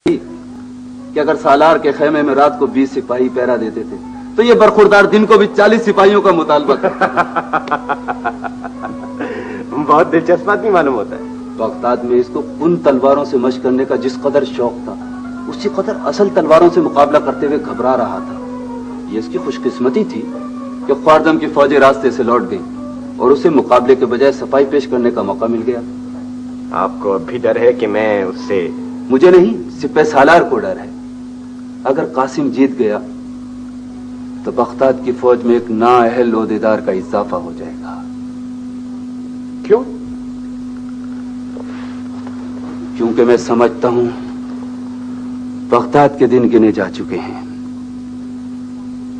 کہ اگر سالار کے خیمے میں رات کو 20 سپاہی پہرا دیتے تھے تو یہ برخوردار دن کو بھی 40 سپاہیوں کا مطالبہ کرتا۔ بہت دلچسپ آدمی معلوم ہوتا ہے۔ بغداد میں اس کو ان تلواروں سے مشق کرنے کا جس قدر شوق تھا اسی قدر اصل تلواروں سے مقابلہ کرتے ہوئے گھبرا رہا تھا۔ یہ اس کی خوش قسمتی تھی کہ خوارزم کی فوجیں راستے سے لوٹ گئیں اور اسے مقابلے کے بجائے صفائی پیش کرنے کا موقع مل گیا۔ آپ کو اب بھی ڈر ہے کہ میں اس سے؟ مجھے نہیں، سپہ سالار کو ڈر ہے۔ اگر قاسم جیت گیا تو بغداد کی فوج میں ایک نااہل عہدیدار کا اضافہ ہو جائے گا۔ کیوں؟ کیونکہ میں سمجھتا ہوں بغداد کے دن گنے جا چکے ہیں۔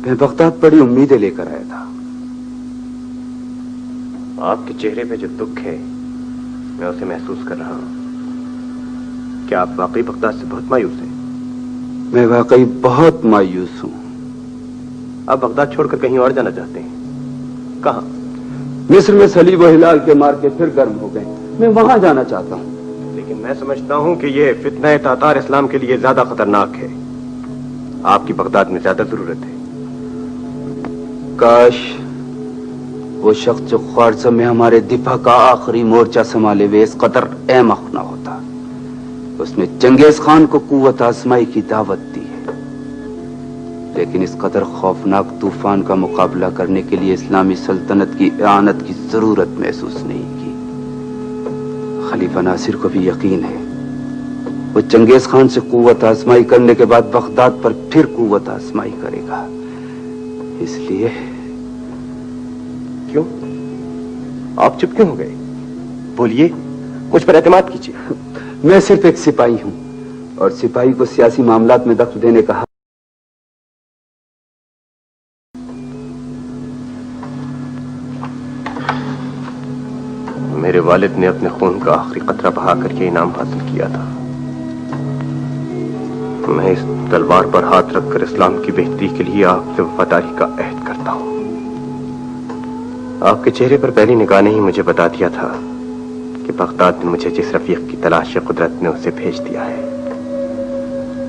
میں بغداد بڑی امیدیں لے کر آیا تھا۔ آپ کے چہرے پہ جو دکھ ہے میں اسے محسوس کر رہا ہوں۔ کیا آپ واقعی بغداد سے بہت مایوس ہیں؟ میں واقعی بہت مایوس ہوں۔ آپ بغداد چھوڑ کر کہیں اور جانا چاہتے ہیں؟ کہاں؟ مصر میں صلیب و ہلال کے مار کے پھر گرم ہو گئے، میں وہاں جانا چاہتا ہوں۔ لیکن میں سمجھتا ہوں کہ یہ فتنہ تاتار اسلام کے لیے زیادہ خطرناک ہے۔ آپ کی بغداد میں زیادہ ضرورت ہے۔ کاش وہ شخص جو خوارزم میں ہمارے دفاع کا آخری مورچہ سنبھالے ہوئے اس قدر احمق نہ ہوتا۔ اس نے چنگیز خان کو قوت آزمائی کی دعوت دی ہے، لیکن اس قدر خوفناک طوفان کا مقابلہ کرنے کے لیے اسلامی سلطنت کی اعانت کی ضرورت محسوس نہیں کی۔ خلیفہ ناصر کو بھی یقین ہے وہ چنگیز خان سے قوت آزمائی کرنے کے بعد بغداد پر پھر قوت آزمائی کرے گا۔ اس لیے کیوں؟ آپ چپ کیوں ہو گئے؟ بولیے، مجھ پر اعتماد کیجیے۔ میں صرف ایک سپاہی ہوں اور سپاہی کو سیاسی معاملات میں دخل دینے کا حق۔ میرے والد نے اپنے خون کا آخری قطرہ بہا کر یہ انعام حاصل کیا تھا۔ میں اس تلوار پر ہاتھ رکھ کر اسلام کی بہتری کے لیے آپ سے وفاداری کا عہد کرتا ہوں۔ آپ کے چہرے پر پہلی نگاہ نے ہی مجھے بتا دیا تھا کہ بغداد نے مجھے جس رفیق کی تلاش ہے قدرت نے اسے بھیج دیا ہے۔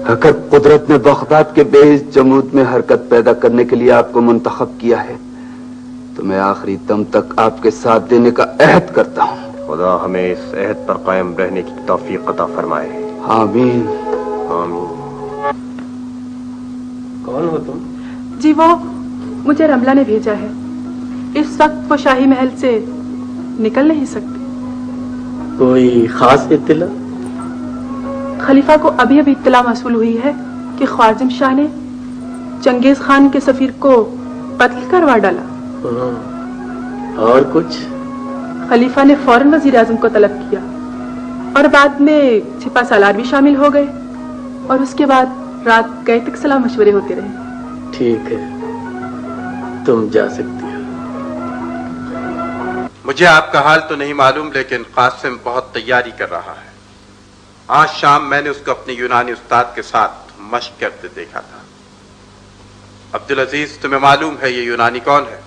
اگر قدرت نے بغداد کے بے حس جمود میں حرکت پیدا کرنے کے لیے آپ کو منتخب کیا ہے تو میں آخری دم تک آپ کے ساتھ دینے کا عہد کرتا ہوں۔ خدا ہمیں اس عہد پر قائم رہنے کی توفیق عطا فرمائے۔ آمین آمین۔ کون ہو تم؟ جی وہ مجھے رملہ نے بھیجا ہے۔ اس وقت وہ شاہی محل سے نکل نہیں سکتے۔ کوئی خاص اطلاع؟ خلیفہ کو ابھی ابھی اطلاع موصول ہوئی ہے کہ خوارزم شاہ نے چنگیز خان کے سفیر کو قتل کروا ڈالا۔ اور کچھ؟ خلیفہ نے فوراً وزیر اعظم کو طلب کیا اور بعد میں سپہ سالار بھی شامل ہو گئے اور اس کے بعد رات گئے تک صلاح مشورے ہوتے رہے۔ ٹھیک ہے، تم جا سکتی ہو۔ مجھے آپ کا حال تو نہیں معلوم، لیکن قاسم بہت تیاری کر رہا ہے۔ آج شام میں نے اس کو اپنے یونانی استاد کے ساتھ مشق کرتے دیکھا تھا۔ عبدالعزیز، تمہیں معلوم ہے یہ یونانی کون ہے؟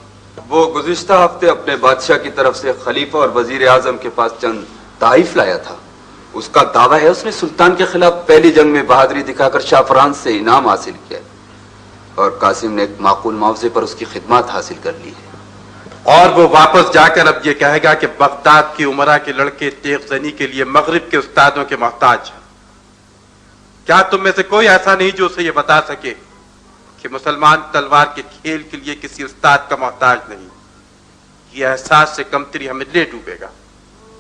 وہ گزشتہ ہفتے اپنے بادشاہ کی طرف سے خلیفہ اور وزیر اعظم کے پاس چند تحائف لایا تھا۔ اس کا دعویٰ ہے اس نے سلطان کے خلاف پہلی جنگ میں بہادری دکھا کر شاہ فرانس سے انعام حاصل کیا اور قاسم نے ایک معقول معاوضے پر اس کی خدمات حاصل کر لی ہے۔ اور وہ واپس جا کر اب یہ کہے گا کہ بغداد کی عمرہ کے لڑکے تیغ زنی کے لیے مغرب کے استادوں کے محتاج ہیں۔ کیا تم میں سے کوئی ایسا نہیں جو اسے یہ بتا سکے کہ مسلمان تلوار کے کھیل کے لیے کسی استاد کا محتاج نہیں؟ یہ احساس سے کمتری ہمیں لے ڈوبے گا۔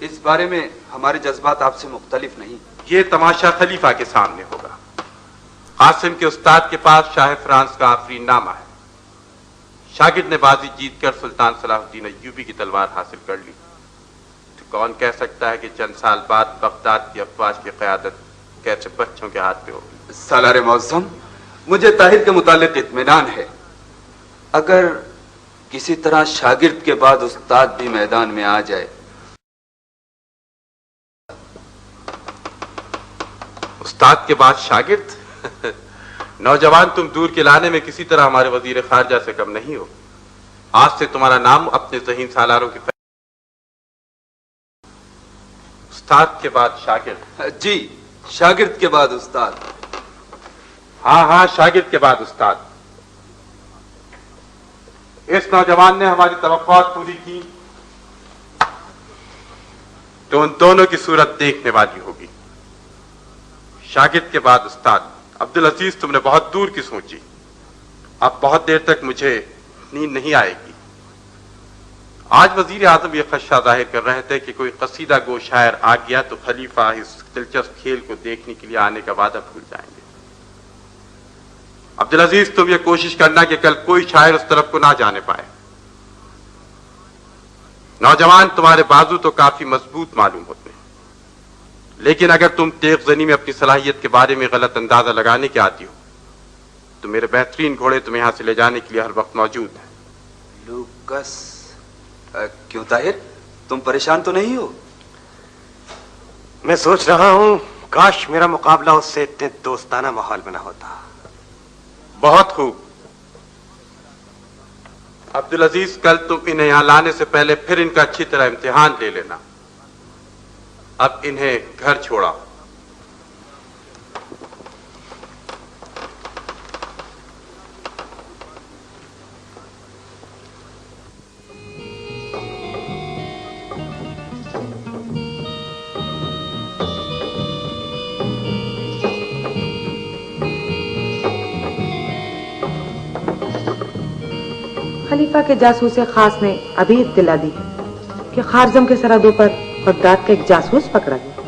اس بارے میں ہمارے جذبات آپ سے مختلف نہیں۔ یہ تماشا خلیفہ کے سامنے ہوگا۔ قاسم کے استاد کے پاس شاہ فرانس کا آفرین نامہ ہے۔ شاگرد نے بازی جیت کر سلطان صلاح الدین ایوبی کی تلوار حاصل کر لی، تو کون کہہ سکتا ہے کہ چند سال بعد بغداد کی افواج کی قیادت کیسے بچوں کے ہاتھ پہ ہوگی؟ سالار معظم، مجھے طاہر کے متعلق اطمینان ہے۔ اگر کسی طرح شاگرد کے بعد استاد بھی میدان میں آ جائے۔ استاد کے بعد شاگرد؟ نوجوان، تم دور کے لانے میں کسی طرح ہمارے وزیر خارجہ سے کم نہیں ہو۔ آج سے تمہارا نام اپنے ذہین سالاروں کی استاد کے بعد شاگرد؟ جی، شاگرد کے بعد استاد۔ ہاں ہاں، شاگرد کے بعد استاد. اس نوجوان نے ہماری توقعات پوری کی تو ان دونوں کی صورت دیکھنے والی ہوگی. شاگرد کے بعد استاد. عبدالعزیز، تم نے بہت دور کی سوچی. اب بہت دیر تک مجھے نیند نہیں آئے گی. آج وزیر اعظم یہ خدشہ ظاہر کر رہے تھے کہ کوئی قصیدہ گو شاعر آ گیا تو خلیفہ اس دلچسپ کھیل کو دیکھنے کے لیے آنے کا وعدہ بھول جائیں گے. عبدالعزیز، تم یہ کوشش کرنا کہ کل کوئی شاعر اس طرف کو نہ جانے پائے. نوجوان، تمہارے بازو تو کافی مضبوط معلوم ہوتے ہیں، لیکن اگر تم تیغ زنی میں اپنی صلاحیت کے بارے میں غلط اندازہ لگانے کے عادی ہو تو میرے بہترین گھوڑے تمہیں یہاں سے لے جانے کے لیے ہر وقت موجود ہیں. لوکس، کیوں طاہر، تم پریشان تو نہیں ہو؟ میں سوچ رہا ہوں کاش میرا مقابلہ اس سے اتنے دوستانہ ماحول میں نہ ہوتا. بہت خوب. عبدالعزیز، کل تم انہیں یہاں لانے سے پہلے پھر ان کا اچھی طرح امتحان لے لینا. اب انہیں گھر چھوڑا. خلیفہ کے جاسوس خاص نے ابھی اطلاع دی کہ خارزم کے سرحدوں پر بغداد کا ایک جاسوس پکڑا گیا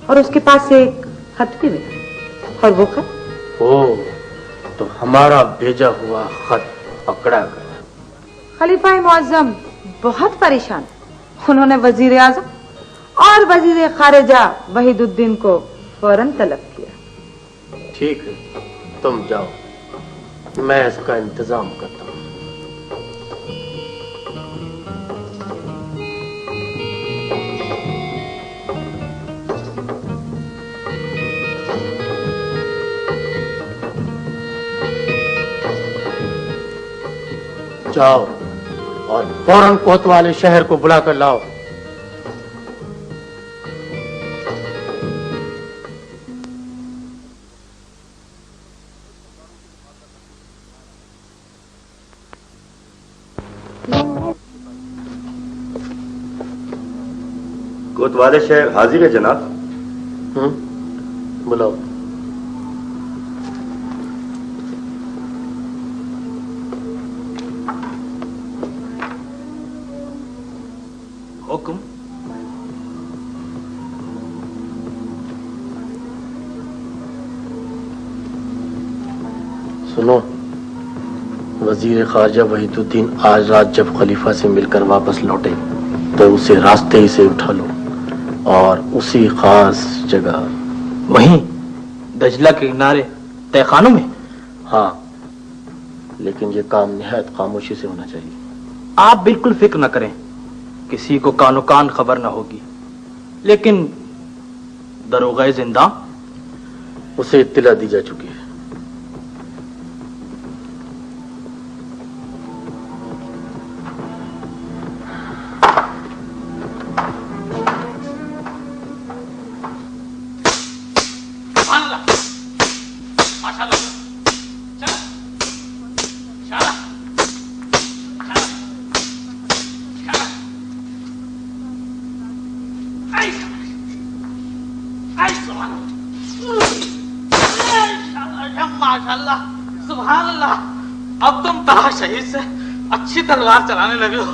اور اس کے پاس سے ایک خط بھی ملا، اور وہ خط تو ہمارا بھیجا ہوا خط پکڑا گیا. خلیفہ معظم بہت پریشان. انہوں نے وزیر اعظم اور وزیر خارجہ وحید الدین کو فوراً طلب کیا. ٹھیک ہے، تم جاؤ، میں اس کا انتظام کرتا ہوں. جاؤ اور فوراً کوتوال شہر کو بلا کر لاؤ. کوتوال شہر حاضر ہے جناب. بلاؤ. حکم. سنو، وزیر خارجہ وحید الدین آج رات جب خلیفہ سے مل کر واپس لوٹے تو اسے راستے ہی سے اٹھا لو اور اسی خاص جگہ، وہیں دجلہ کے کنارے تہ خانوں میں. ہاں، لیکن یہ کام نہایت خاموشی سے ہونا چاہیے. آپ بالکل فکر نہ کریں، کسی کو کانو کان خبر نہ ہوگی. لیکن دروغہ زندہ اسے اطلاع دی جا چکی ہے. سبحان اللہ، اب تم طه شہید سے اچھی تلوار چلانے لگے ہو.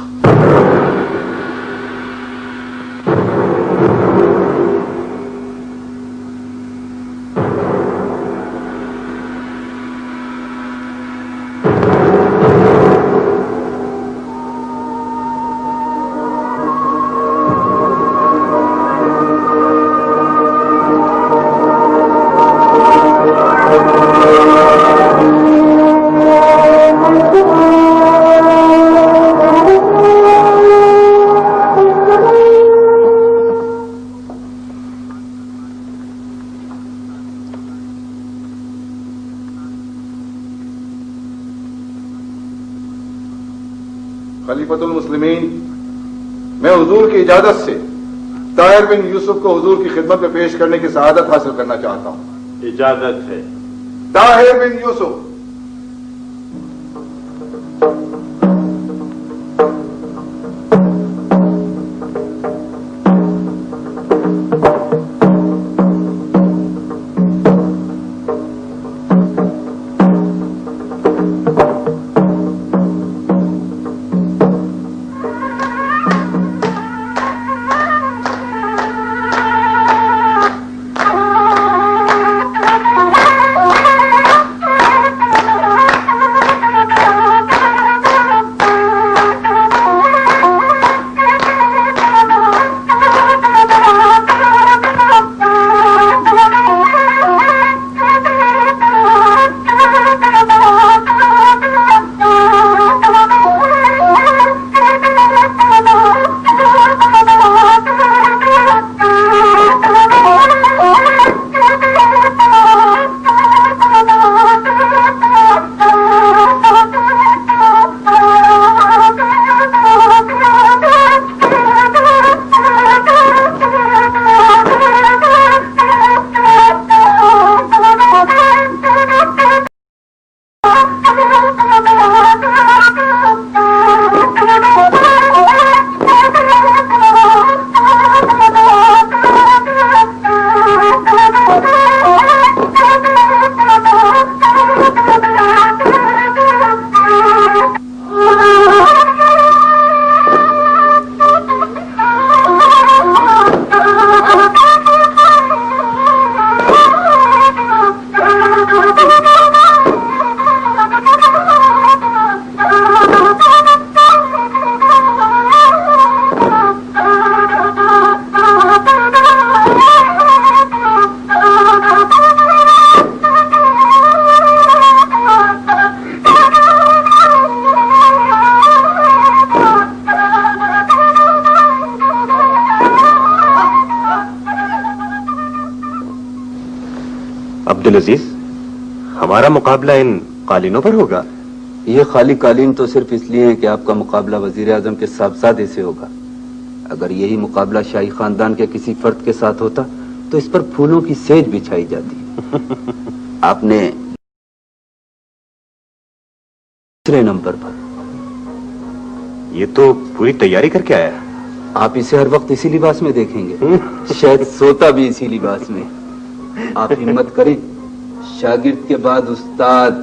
خلیفۃ المسلمین، میں حضور کی اجازت سے طاہر بن یوسف کو حضور کی خدمت میں پیش کرنے کی سعادت حاصل کرنا چاہتا ہوں. اجازت ہے. ताहिर बिन यूसुफ। अब्दुल अजीज, हमारा मुकाबला इन कालीनों पर होगा? ये खाली कालीन तो सिर्फ इसलिए है कि आपका मुकाबला वजीर आजम के साहबजादे से होगा। अगर यही मुकाबला शाही खानदान के किसी फर्द के साथ होता तो इस पर फूलों की सेज बिछाई जाती। आपने दूसरे नंबर पर। ये तो पूरी तैयारी करके आया। आप इसे हर वक्त इसी लिबास में देखेंगे, शायद सोता भी इसी लिबास में। आप हिम्मत करें, शागिर्द के बाद उस्ताद।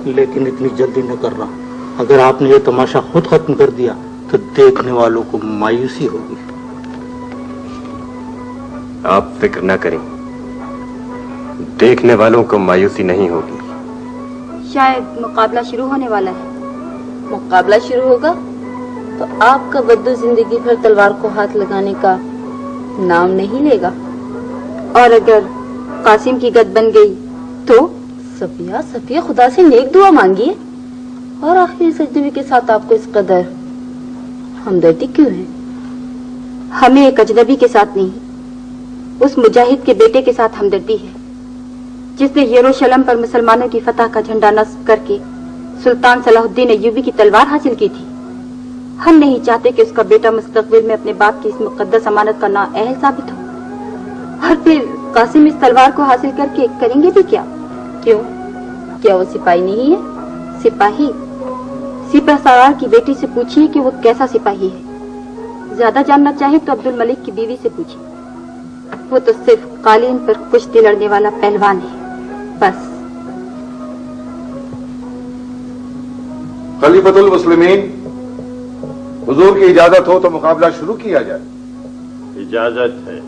लेकिन इतनी जल्दी न करना। अगर आपने ये तमाशा खुद खत्म कर दिया तो देखने वालों को मायूसी होगी। आप फिक्र न करें, देखने वालों को मायूसी नहीं होगी। शायद मुकाबला शुरू होने वाला है। मुकाबला शुरू होगा तो आपका बद्दू जिंदगी भर तलवार को हाथ लगाने का नाम नहीं लेगा। और अगर कासिम की गद बन गई तो सफिया खुदा से नेक दुआ मांगिए। और आखिर इस अजनबी के साथ आपको इस कदर हमदर्दी क्यों है? हमें एक अजनबी के साथ नहीं, उस मुजाहिद के बेटे के साथ हमदर्दी है जिसने यरूशलेम पर मुसलमानों की फतह का झंडा नस्ब करके सुल्तान सलाहुद्दीन अय्यूबी की तलवार हासिल की थी। हम नहीं चाहते कि उसका बेटा मुस्तकबिल में अपने बाप की इस मुकद्दस अमानत का नाअहल साबित हो। और फिर कासिम इस तलवार को हासिल करके करेंगे भी क्या? क्यों? क्या वो सिपाही नहीं है? सिपाही? सिपह सलार की बेटी से पूछिए कि वो कैसा सिपाही है। ज्यादा जानना चाहे तो अब्दुल मलिक की बीवी से पूछिए। वो तो सिर्फ कालीन पर कुश्ती लड़ने वाला पहलवान है, बस। खलीफतुल मुस्लिमीन, हुजूर की इजाजत हो तो मुकाबला शुरू किया जाए। इजाजत है।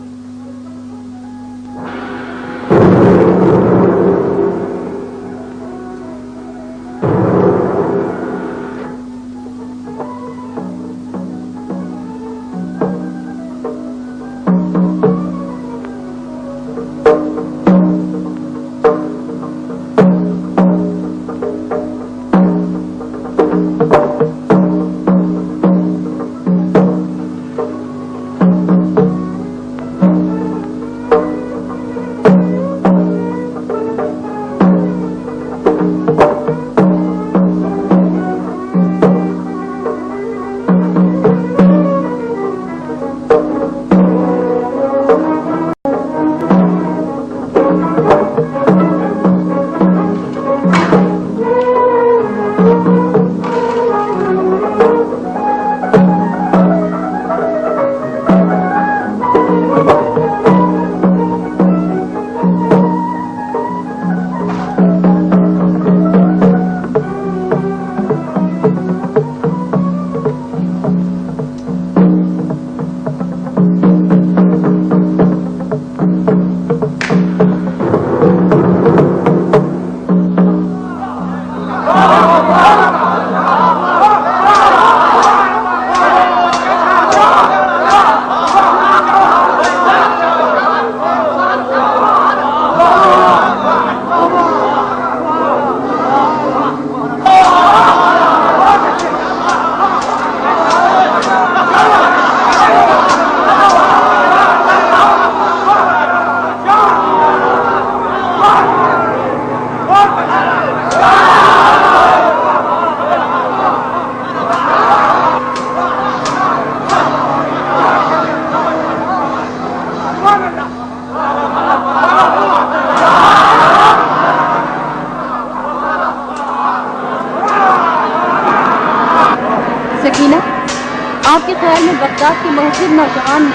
बगदाद के महजूब नौजवान ने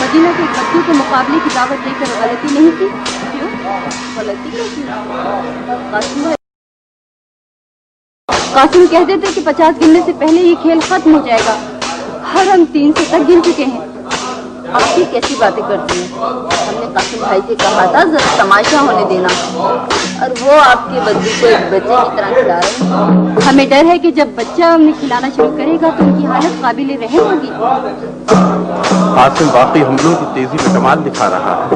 मदीना के बच्चों के मुकाबले की दावत देकर गलती नहीं की? क्यों? गलती क्यों की? कासिम कहते थे कि 50 गिनने से पहले ये खेल खत्म हो जाएगा। हर हम 300 तक गिन चुके हैं। आप ही कैसी बातें करती हैं? हमने कासिम भाई से कहा था जरा तमाशा होने देना, और वो आपके बच्चे को एक बच्चे की तरह खिला रहे हैं। हमें डर है कि जब बच्चा उन्हें खिलाना शुरू करेगा तो उनकी हालत काबिल रहम होगी। कासिम वाकई हमलों की तेजी में कमाल दिखा रहा है।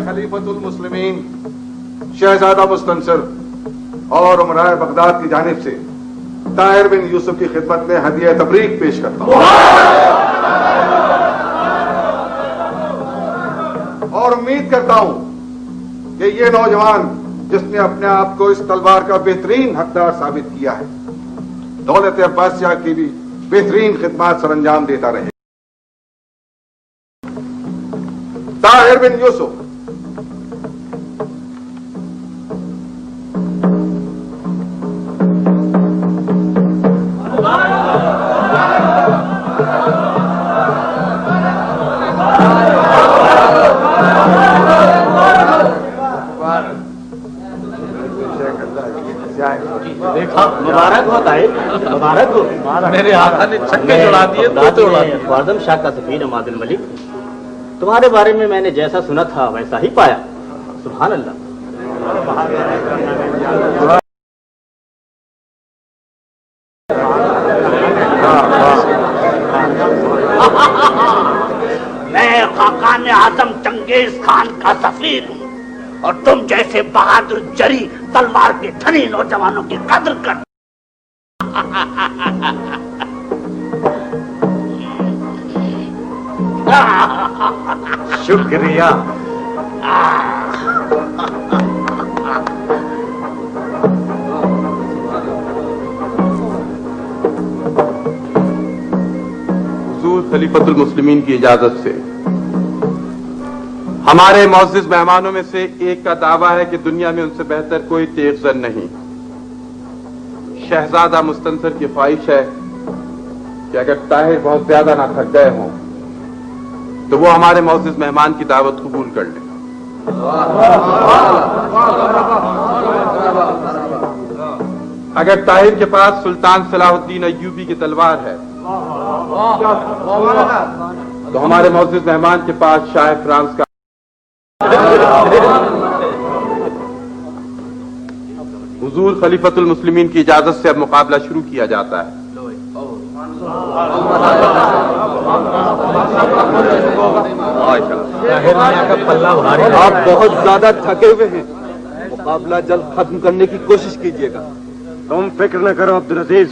खलीफतुल मुस्लिमीन शहजादा मुस्तंसर और उमराए बगदाद की जानिब से ताहिर बिन यूसुफ की खिदमत में हदिया तबरीक पेश करता हूं और उम्मीद करता हूं कि ये नौजवान जिसने अपने आप को इस तलवार का बेहतरीन हकदार साबित किया है, दौलत अब्बासिया की भी बेहतरीन खिदमत सरअंजाम देता रहे। ताहिर बिन यूसुफ मुबारक हो ताहिर, मुबारक हो। मेरे आका ने छक्के उड़ा दिए, तोते उड़ा दिए। ख्वाजम शाह का सफीर मादिल मलिक, तुम्हारे बारे में मैंने जैसा सुना था वैसा ही पाया। सुभान अल्लाह। मैं खाकान आजम चंगेज खान का सफीर हूँ और तुम जैसे बहादुर जरी तलवार के धनी नौजवानों की कदर कर। शुक्रिया। हुजूर खलीफतुल मुस्लिमीन की इजाजत से हमारे मुअज़्ज़िज़ मेहमानों में से एक का दावा है कि दुनिया में उनसे बेहतर कोई तेग़-ज़न नहीं। शहजादा मुस्तंसर की ख्वाहिश है कि अगर ताहिर बहुत ज्यादा ना थक गए हों तो वो हमारे मुअज़्ज़िज़ मेहमान की दावत कबूल कर लें। अगर ताहिर के पास सुल्तान सलाहुद्दीन अय्यूबी की तलवार है तो हमारे मुअज़्ज़िज़ मेहमान के पास शाह फ्रांस का हुजूर खलीफतुल मुस्लिमीन की इजाजत से अब मुकाबला शुरू किया जाता है। आप बहुत ज्यादा थके हुए हैं, मुकाबला जल्द खत्म करने की कोशिश कीजिएगा। तुम फिक्र न करो अब्दुल अजीज,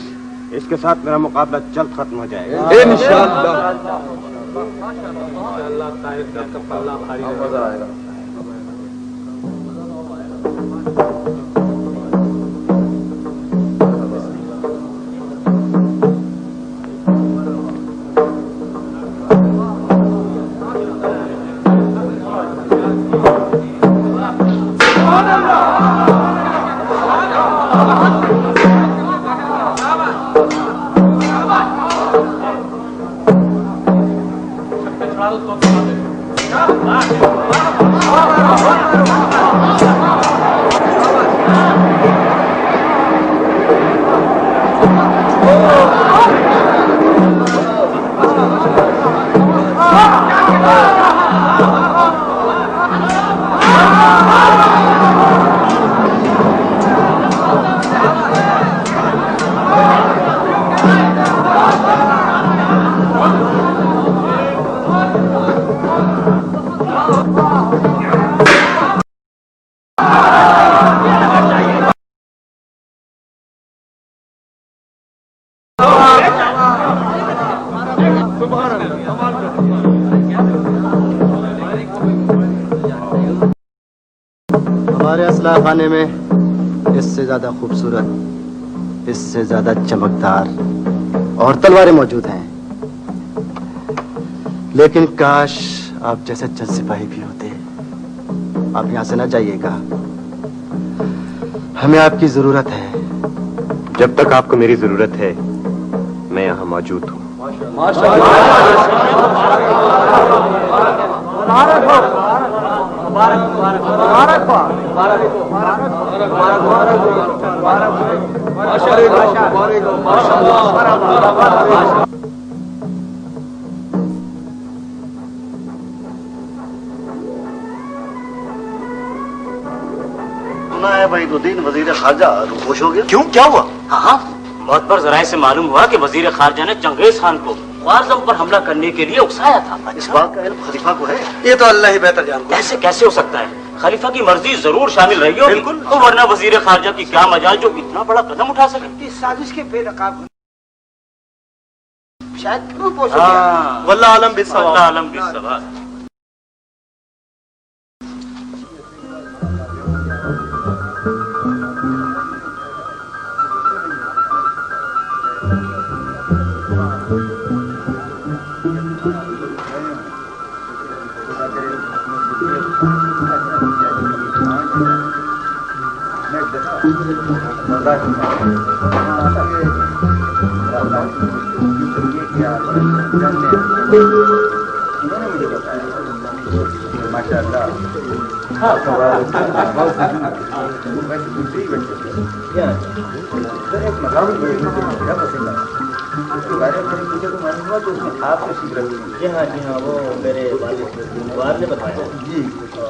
इसके साथ मेरा मुकाबला जल्द खत्म हो जाएगा इंशाअल्लाह। ہمارے اسلحہ خانے میں اس سے زیادہ خوبصورت، اس سے زیادہ چمکدار اور تلواریں موجود ہیں، لیکن کاش آپ جیسے چند سپاہی بھی ہوتے۔ آپ یہاں سے نہ جائیے گا، ہمیں آپ کی ضرورت ہے۔ جب تک آپ کو میری ضرورت ہے میں یہاں موجود ہوں۔ سنا ہے وحید الدین وزیر خارجہ روپوش ہو گیا؟ کیوں، کیا ہوا؟ ہاں بہت پر ذرائع سے معلوم ہوا کہ وزیر خارجہ نے چنگیز خان کو خوارزم پر حملہ کرنے کے لیے اکسایا تھا۔ اس بات کا علم خلیفہ کو ہے؟ یہ تو اللہ ہی بہتر جانتا ہے۔ ایسے کیسے ہو سکتا ہے؟ خلیفہ کی مرضی ضرور شامل رہی ہوگی، بالکل، ورنہ وزیر خارجہ کی کیا مجال جو اتنا بڑا قدم اٹھا سکے؟ اس سازش کے بے نقاب شاید روپوش ہو ہاں، گیا۔ واللہ عالم بالصواب۔ اللہ عالم بالصواب۔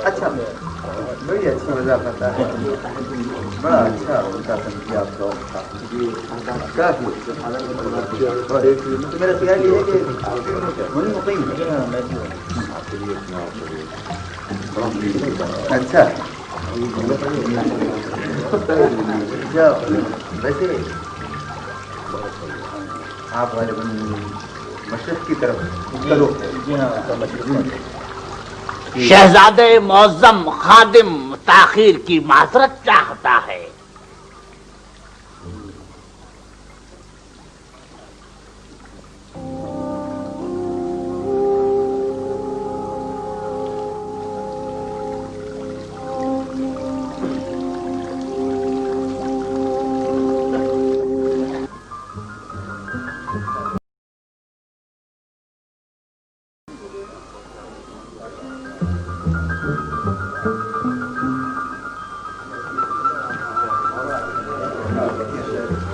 اچھا، بڑی اچھی مزہ پتا ہے، بڑا اچھا ہوتا تھا آپ کا۔ میرا خیال یہ ہے کہ وہی مقیم ہے۔ اچھا، ویسے آپ غالباً مشرق کی طرف چلو۔ شہزادے معظم خادم تاخیر کی معذرت چاہتا ہے۔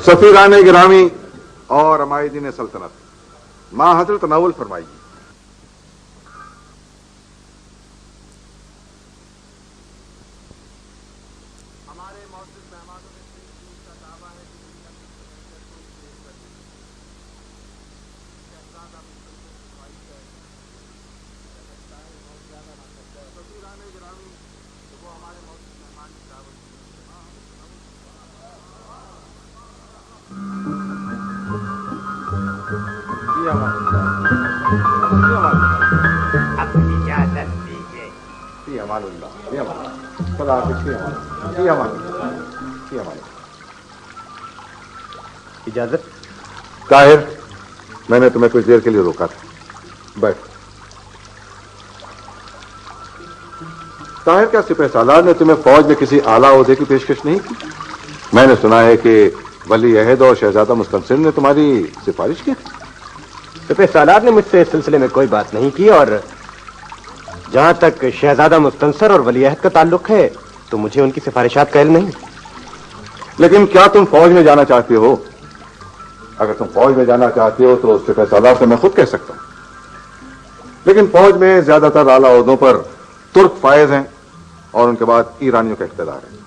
سفیران گرامی اور عمائدین سلطنت، ماں حضرت تناول فرمائیے۔ اجازت؟ طاہر، میں نے تمہیں کچھ دیر کے لیے روکا تھا، بیٹھ۔ طاہر، کیا سپہ سالار نے تمہیں فوج میں کسی اعلیٰ عہدے کی پیشکش نہیں کی؟ میں نے سنا ہے کہ ولی عہد اور شہزادہ مستنصر نے تمہاری سفارش کی تھی۔ سپہ سالار نے مجھ سے اس سلسلے میں کوئی بات نہیں کی، اور جہاں تک شہزادہ مستنصر اور ولی عہد کا تعلق ہے تو مجھے ان کی سفارشات کا علم نہیں۔ لیکن کیا تم فوج میں جانا چاہتے ہو؟ اگر تم فوج میں جانا چاہتے ہو تو سپہ سالار سے میں خود کہہ سکتا ہوں، لیکن فوج میں زیادہ تر اعلیٰ عہدوں پر ترک فائز ہیں اور ان کے بعد ایرانیوں کا اقتدار ہے،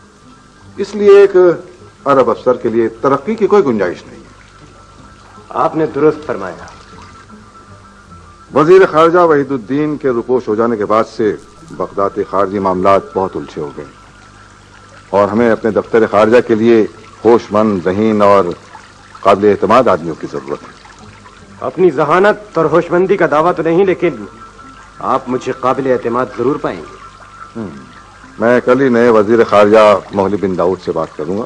اس لیے ایک عرب افسر کے لیے ترقی کی کوئی گنجائش نہیں ہے۔ آپ نے درست فرمایا۔ وزیر خارجہ وحید الدین کے روپوش ہو جانے کے بعد سے بغداد کے خارجی معاملات بہت الجھے ہو گئے، اور ہمیں اپنے دفتر خارجہ کے لیے ہوش مند، ذہین اور قابل اعتماد آدمیوں کی ضرورت ہے۔ اپنی ذہانت اور ہوش مندی کا دعویٰ تو نہیں، لیکن آپ مجھے قابل اعتماد ضرور پائیں گے۔ मैं कल ही नए वजीर खारजा मोहल्ली बिन दाऊद से बात करूंगा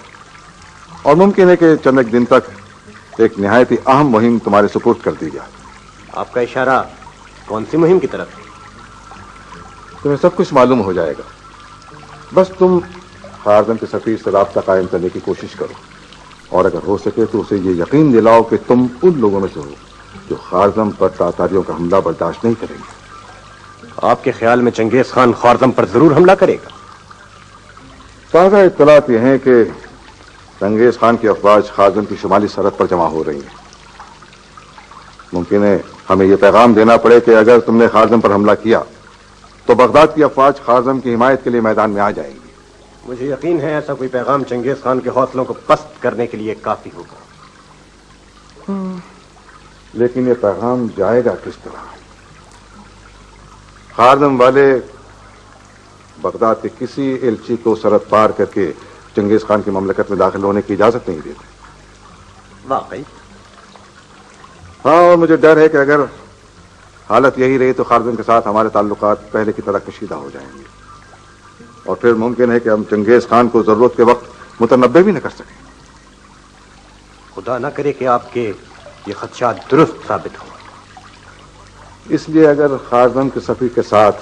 और मुमकिन है कि चंद एक दिन तक एक निहायत ही अहम मुहिम तुम्हारे सुपुर्द कर दी जाए। आपका इशारा कौन सी मुहिम की तरफ? तुम्हें सब कुछ मालूम हो जाएगा, बस तुम खारजम के सफीर से राब्ता कायम करने की कोशिश करो और अगर हो सके तो उसे ये यकीन दिलाओ कि तुम उन लोगों में से हो जो खारजम पर तातारियों का हमला बर्दाश्त नहीं करेंगे। आपके ख्याल में चंगेज खान खारजम पर जरूर हमला करेगा? ताज़ा इत्तलात ये हैं कि चंगेज खान की अफवाज खारजम की शुमाली सरहद पर जमा हो रही हैं। मुमकिन है हमें यह पैगाम देना पड़े कि अगर तुमने खारजम पर हमला किया तो बगदाद की अफवाज खारजम की हिमायत के लिए मैदान में आ जाएंगी। मुझे यकीन है ऐसा कोई पैगाम चंगेज खान के हौसलों को पस्त करने के लिए काफी होगा। लेकिन यह पैगाम जाएगा किस तरह? खारजम वाले बगदाद के किसी एलची को सरहद पार करके चंगेज खान की ममलकत में दाखिल होने की इजाजत नहीं देते। वाकई? हाँ, और मुझे डर है कि अगर हालत यही रही तो खारजम के साथ हमारे ताल्लुकात पहले की तरह कशीदा हो जाएंगे और फिर मुमकिन है कि हम चंगेज खान को जरूरत के वक्त मुतनब्बे भी न कर सकें। खुदा न करे कि आपके ये खदशात दुरुस्त साबित हो। इसलिए अगर खारजम के सफीर के साथ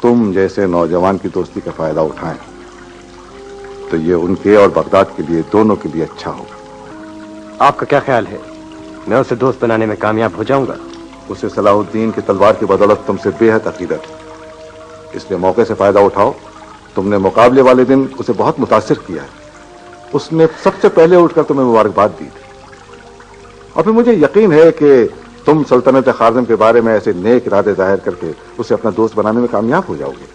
तुम जैसे नौजवान की दोस्ती का फायदा उठाएं तो ये उनके और बगदाद के लिए, दोनों के लिए अच्छा होगा। आपका क्या ख्याल है, मैं उसे दोस्त बनाने में कामयाब हो जाऊंगा? उसे सलाहुद्दीन की तलवार की बदौलत तुमसे बेहद अकीदत है, इसलिए मौके से फायदा उठाओ। तुमने मुकाबले वाले दिन उसे बहुत मुतासिर किया है, उसने सबसे पहले उठकर तुम्हें मुबारकबाद दी थी और फिर मुझे यकीन है कि तुम सल्तनत खारजम के बारे में ऐसे नेक इरादे जाहिर करके उसे अपना दोस्त बनाने में कामयाब हो जाओगे।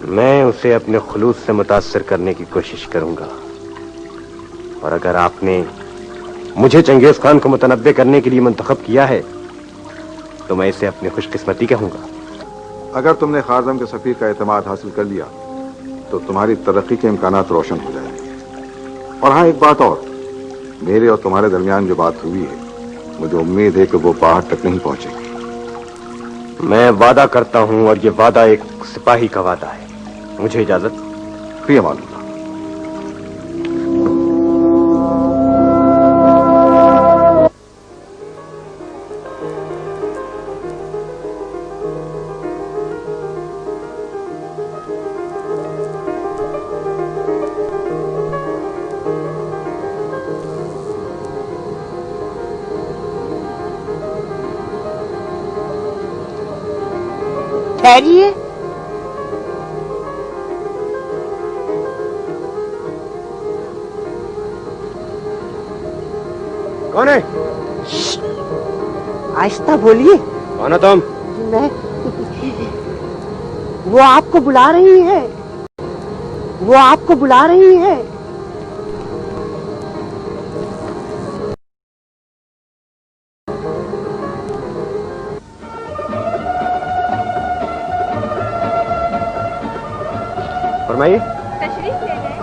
मैं उसे अपने खुलूस से मुतासिर करने की कोशिश करूंगा और अगर आपने मुझे चंगेज खान को मुतनब्बे करने के लिए मुंतखब किया है तो मैं इसे अपनी खुशकिस्मती कहूंगा। अगर तुमने खारजम के सफीर का एतमाद हासिल कर लिया तो तुम्हारी तरक्की के इम्कानात रोशन हो जाएंगे। और हाँ, एक बात और, मेरे और तुम्हारे दरमियान जो बात हुई है मुझे उम्मीद है कि वो बाहर तक नहीं पहुंचेगी। मैं वादा करता हूं और ये वादा एक सिपाही का वादा है। मुझे इजाजत। प्रिय मालूम। ठहरिए। कौन है? आहिस्ता बोलिए। कौन हो तुम? मैं वो आपको बुला रही है, वो आपको बुला रही है। फरमाइए। तशरीफ ले गए।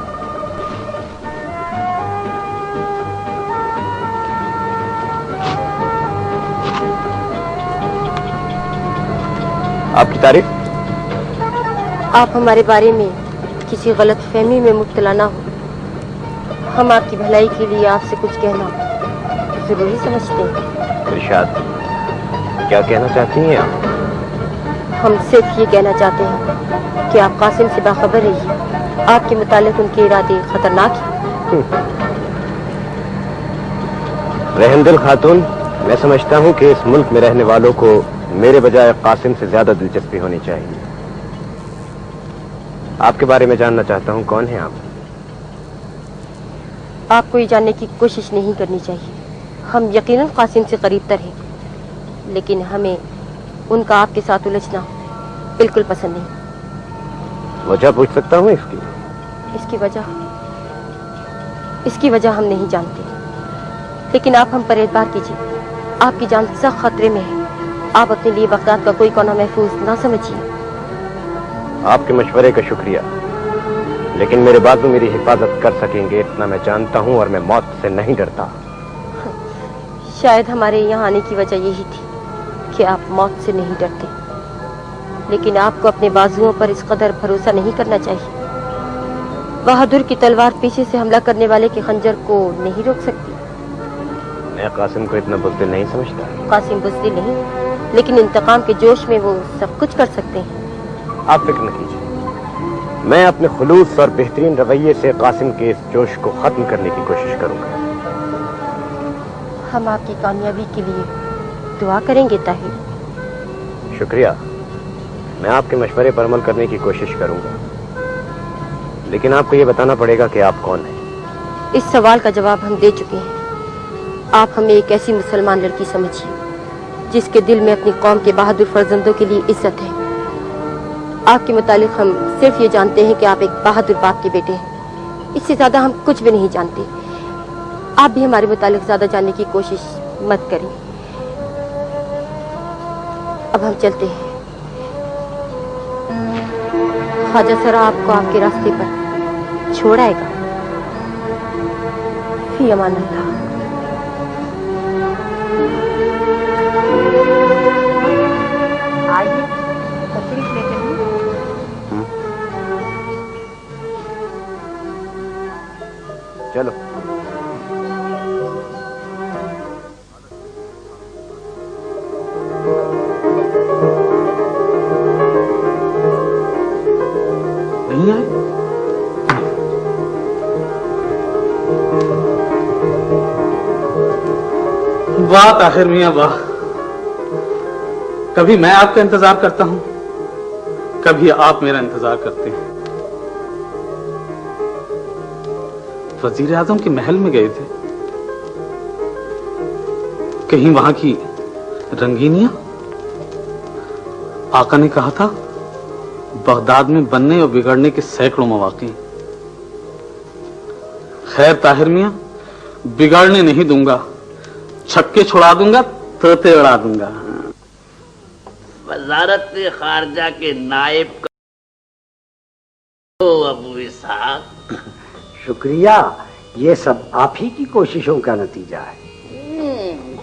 आपकी तारीफ? आप हमारे बारे में किसी गलत फहमी में मुब्तला ना हो। हम आपकी भलाई के लिए आपसे कुछ कहना जरूरी समझते हैं। इरशाद, क्या कहना चाहती हैं आप? हम सिर्फ ये कहना चाहते हैं कि आप कासिम से बाखबर रहिए। आपके मुतालिक उनके इरादे खतरनाक हैं। रहमदिल खातून, मैं समझता हूँ कि इस मुल्क में रहने वालों को मेरे बजाय कासिम से ज्यादा दिलचस्पी होनी चाहिए। आपके बारे में जानना चाहता हूँ, कौन है आप? आपको ये जानने की कोशिश नहीं करनी चाहिए। हम यकीनन कासिम से करीब तर हैं, लेकिन हमें उनका आपके साथ उलझना बिल्कुल पसंद नहीं। वजह पूछ सकता हूँ इसकी? इसकी वजह हम नहीं जानते, लेकिन आप हम पर एतबार कीजिए। आपकी जान सख्त खतरे में है। आप अपने लिए बगदाद का कोई कोना महफूज ना समझिए। आपके मशवरे का शुक्रिया, लेकिन मेरे बाजू मेरी हिफाजत कर सकेंगे इतना मैं जानता हूँ और मैं मौत से नहीं डरता। शायद हमारे यहाँ आने की वजह यही थी कि आप मौत से नहीं डरते। लेकिन आपको अपने बाजुओं पर इस कदर भरोसा नहीं करना चाहिए। बहादुर की तलवार पीछे से हमला करने वाले के खंजर को नहीं रोक सकती। मैं कासिम को इतना बुज़दिल नहीं समझता। कासिम बुज़दिल नहीं, लेकिन इंतकाम के जोश में वो सब कुछ कर सकते हैं। आप फिक्र न कीजिए, मैं अपने खुलूस और बेहतरीन रवैये से कासिम के इस जोश को खत्म करने की कोशिश करूंगा। हम आपकी कामयाबी के लिए दुआ करेंगे ताहिर। शुक्रिया, मैं आपके मशवरे पर अमल करने की कोशिश करूंगा, लेकिन आपको ये बताना पड़ेगा कि आप कौन हैं। इस सवाल का जवाब हम दे चुके हैं। आप हमें एक ऐसी मुसलमान लड़की समझिए जिसके दिल में अपनी कौम के बहादुर फर्जंदों के लिए इज्जत है। आपके मुतालिक हम सिर्फ ये जानते हैं कि आप एक बहादुर बाप के बेटे हैं। इससे ज्यादा हम कुछ भी नहीं जानते। आप भी हमारे मुतालिक ज्यादा जानने की कोशिश मत करें। अब हम चलते हैं। ख्वाजा सरा आपको आपके रास्ते पर छोड़ आएगा। फी अमान अल्लाह। आइए तशरीफ ले चलिए। चलो। नहीं आए? वाह ताहिर मियां वाह, कभी मैं आपका इंतजार करता हूं, कभी आप मेरा इंतजार करते हैं। वजीर आजम के महल में गए थे, कहीं वहां की रंगीनियां? आका ने कहा था बगदाद में बनने और बिगड़ने के सैकड़ों मौके। खैर ताहिर मियां, बिगड़ने नहीं दूंगा, छक्के छुड़ा दूंगा, तोते उड़ा दूंगा। वजारत खारजा के नायब अबू इसहाक। शुक्रिया, ये सब आप ही की कोशिशों का नतीजा है।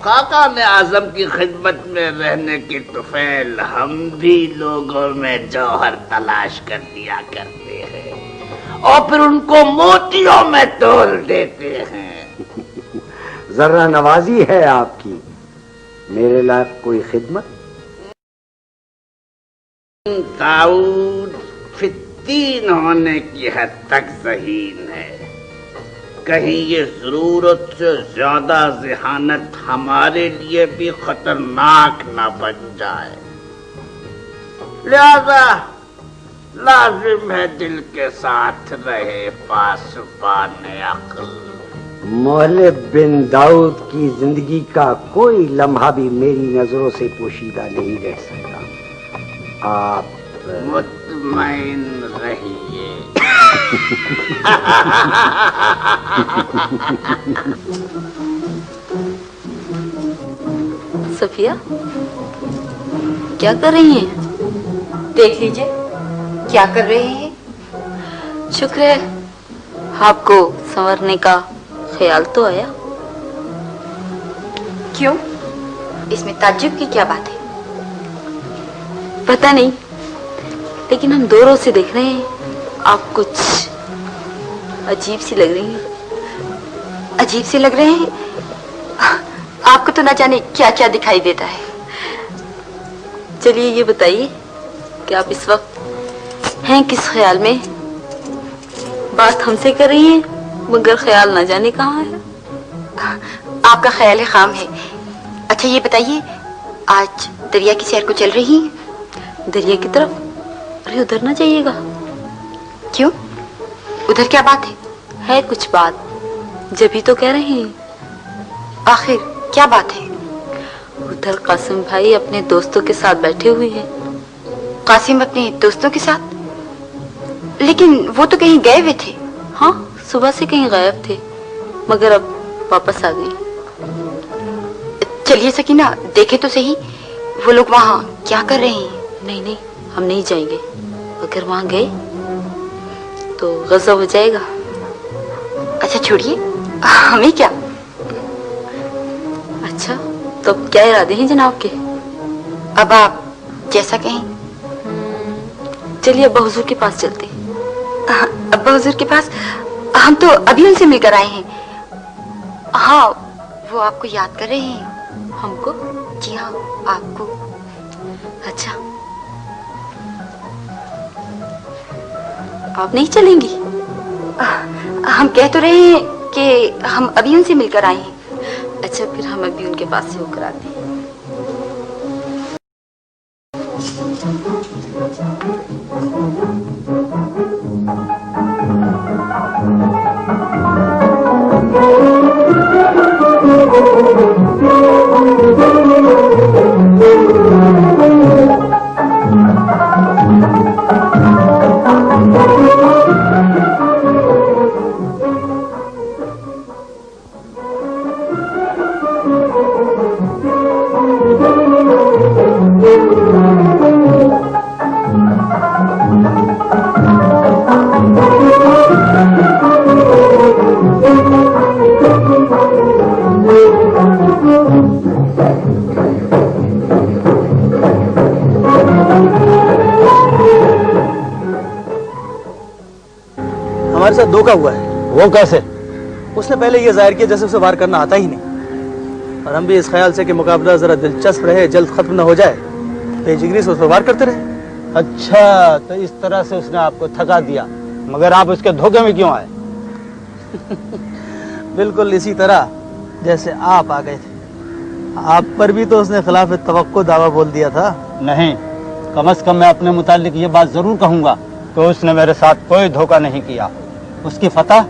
खाका ने आजम की खिदमत में रहने की तुफैल हम भी लोगों में जौहर तलाश कर दिया करते हैं और फिर उनको मोतियों में तोल देते हैं। जरा नवाजी है आपकी। मेरे लायक कोई खिदमत? दाऊद फित्तीन होने की हद तक ज़हीन है। कहीं ये जरूरत से ज्यादा ज़हानत हमारे लिए भी खतरनाक न बन जाए, लिहाजा लाजिम है दिल के साथ रहे पासबाने अक्ल। मोहल्ले बिन दाऊद की जिंदगी का कोई लम्हा भी मेरी नजरों से पोशीदा नहीं रह सकता। आप मुतमईन रहिए। सफिया, क्या कर रही हैं? देख लीजिए क्या कर रहे हैं। शुक्र है आपको संवरने का ख्याल तो आया। क्यों? इसमें ताज्जुब की क्या बात है? पता नहीं, लेकिन हम दो रोज से देख रहे हैं आप कुछ अजीब सी लग रही हैं। अजीब से लग रहे हैं? आपको तो ना जाने क्या क्या दिखाई देता है। चलिए ये बताइए कि आप इस वक्त हैं किस ख्याल में? बात हमसे कर रही हैं मगर ख्याल ना जाने कहाँ है। आपका ख्याल खाम है। अच्छा ये बताइए, आज दरिया की सैर को चल रही हैं? दरिया की तरफ? अरे उधर ना जाइएगा। क्यों? उधर क्या बात है? है कुछ बात, जभी तो कह रहे हैं। आखिर क्या बात है? उधर कासिम भाई अपने दोस्तों के साथ बैठे हुए हैं। कासिम अपने दोस्तों के साथ? लेकिन वो तो कहीं गए हुए थे। हाँ, सुबह से कहीं गायब थे, मगर अब वापस आ गए। चलिए सकीना, देखे तो सही वो लोग वहाँ क्या कर रहे हैं। नहीं नहीं, हम नहीं जाएंगे। अगर वहां गए तो गज़ब हो जाएगा। अच्छा छोड़िए, हमें क्या। अच्छा, तो अब क्या इरादे हैं जनाब के? अब आप जैसा कहें। चलिए अब्बा हुजूर के पास चलते हैं। अब्बा हुजूर के पास हम तो अभी उनसे मिलकर आए हैं। हाँ, वो आपको याद कर रहे हैं। हमको? जी हाँ, आपको। अच्छा, आप नहीं चलेंगी? हम कह तो रहे हैं कि हम अभी उनसे मिलकर आए हैं। अच्छा, फिर हम अभी उनके पास से होकर आते हैं। हमारे साथ धोखा हुआ है। वो कैसे? उसने पहले ये जाहिर किया जैसे उसे वार करना आता ही नहीं, और हम भी इस ख्याल से कि मुकाबला जरा दिलचस्प रहे, जल्द खत्म न हो जाए, बेजिगरी से उस पर वार करते रहे। अच्छा, तो इस तरह से उसने आपको थका दिया, मगर आप उसके धोखे में क्यों आए? बिल्कुल इसी तरह जैसे आप आ गए थे। आप पर भी तो उसने खिलाफ तवक्को दावा बोल दिया था। नहीं, कम से कम मैं अपने मुतालिक ये बात जरूर कहूंगा कि उसने मेरे साथ कोई धोखा नहीं किया। उसकी फतह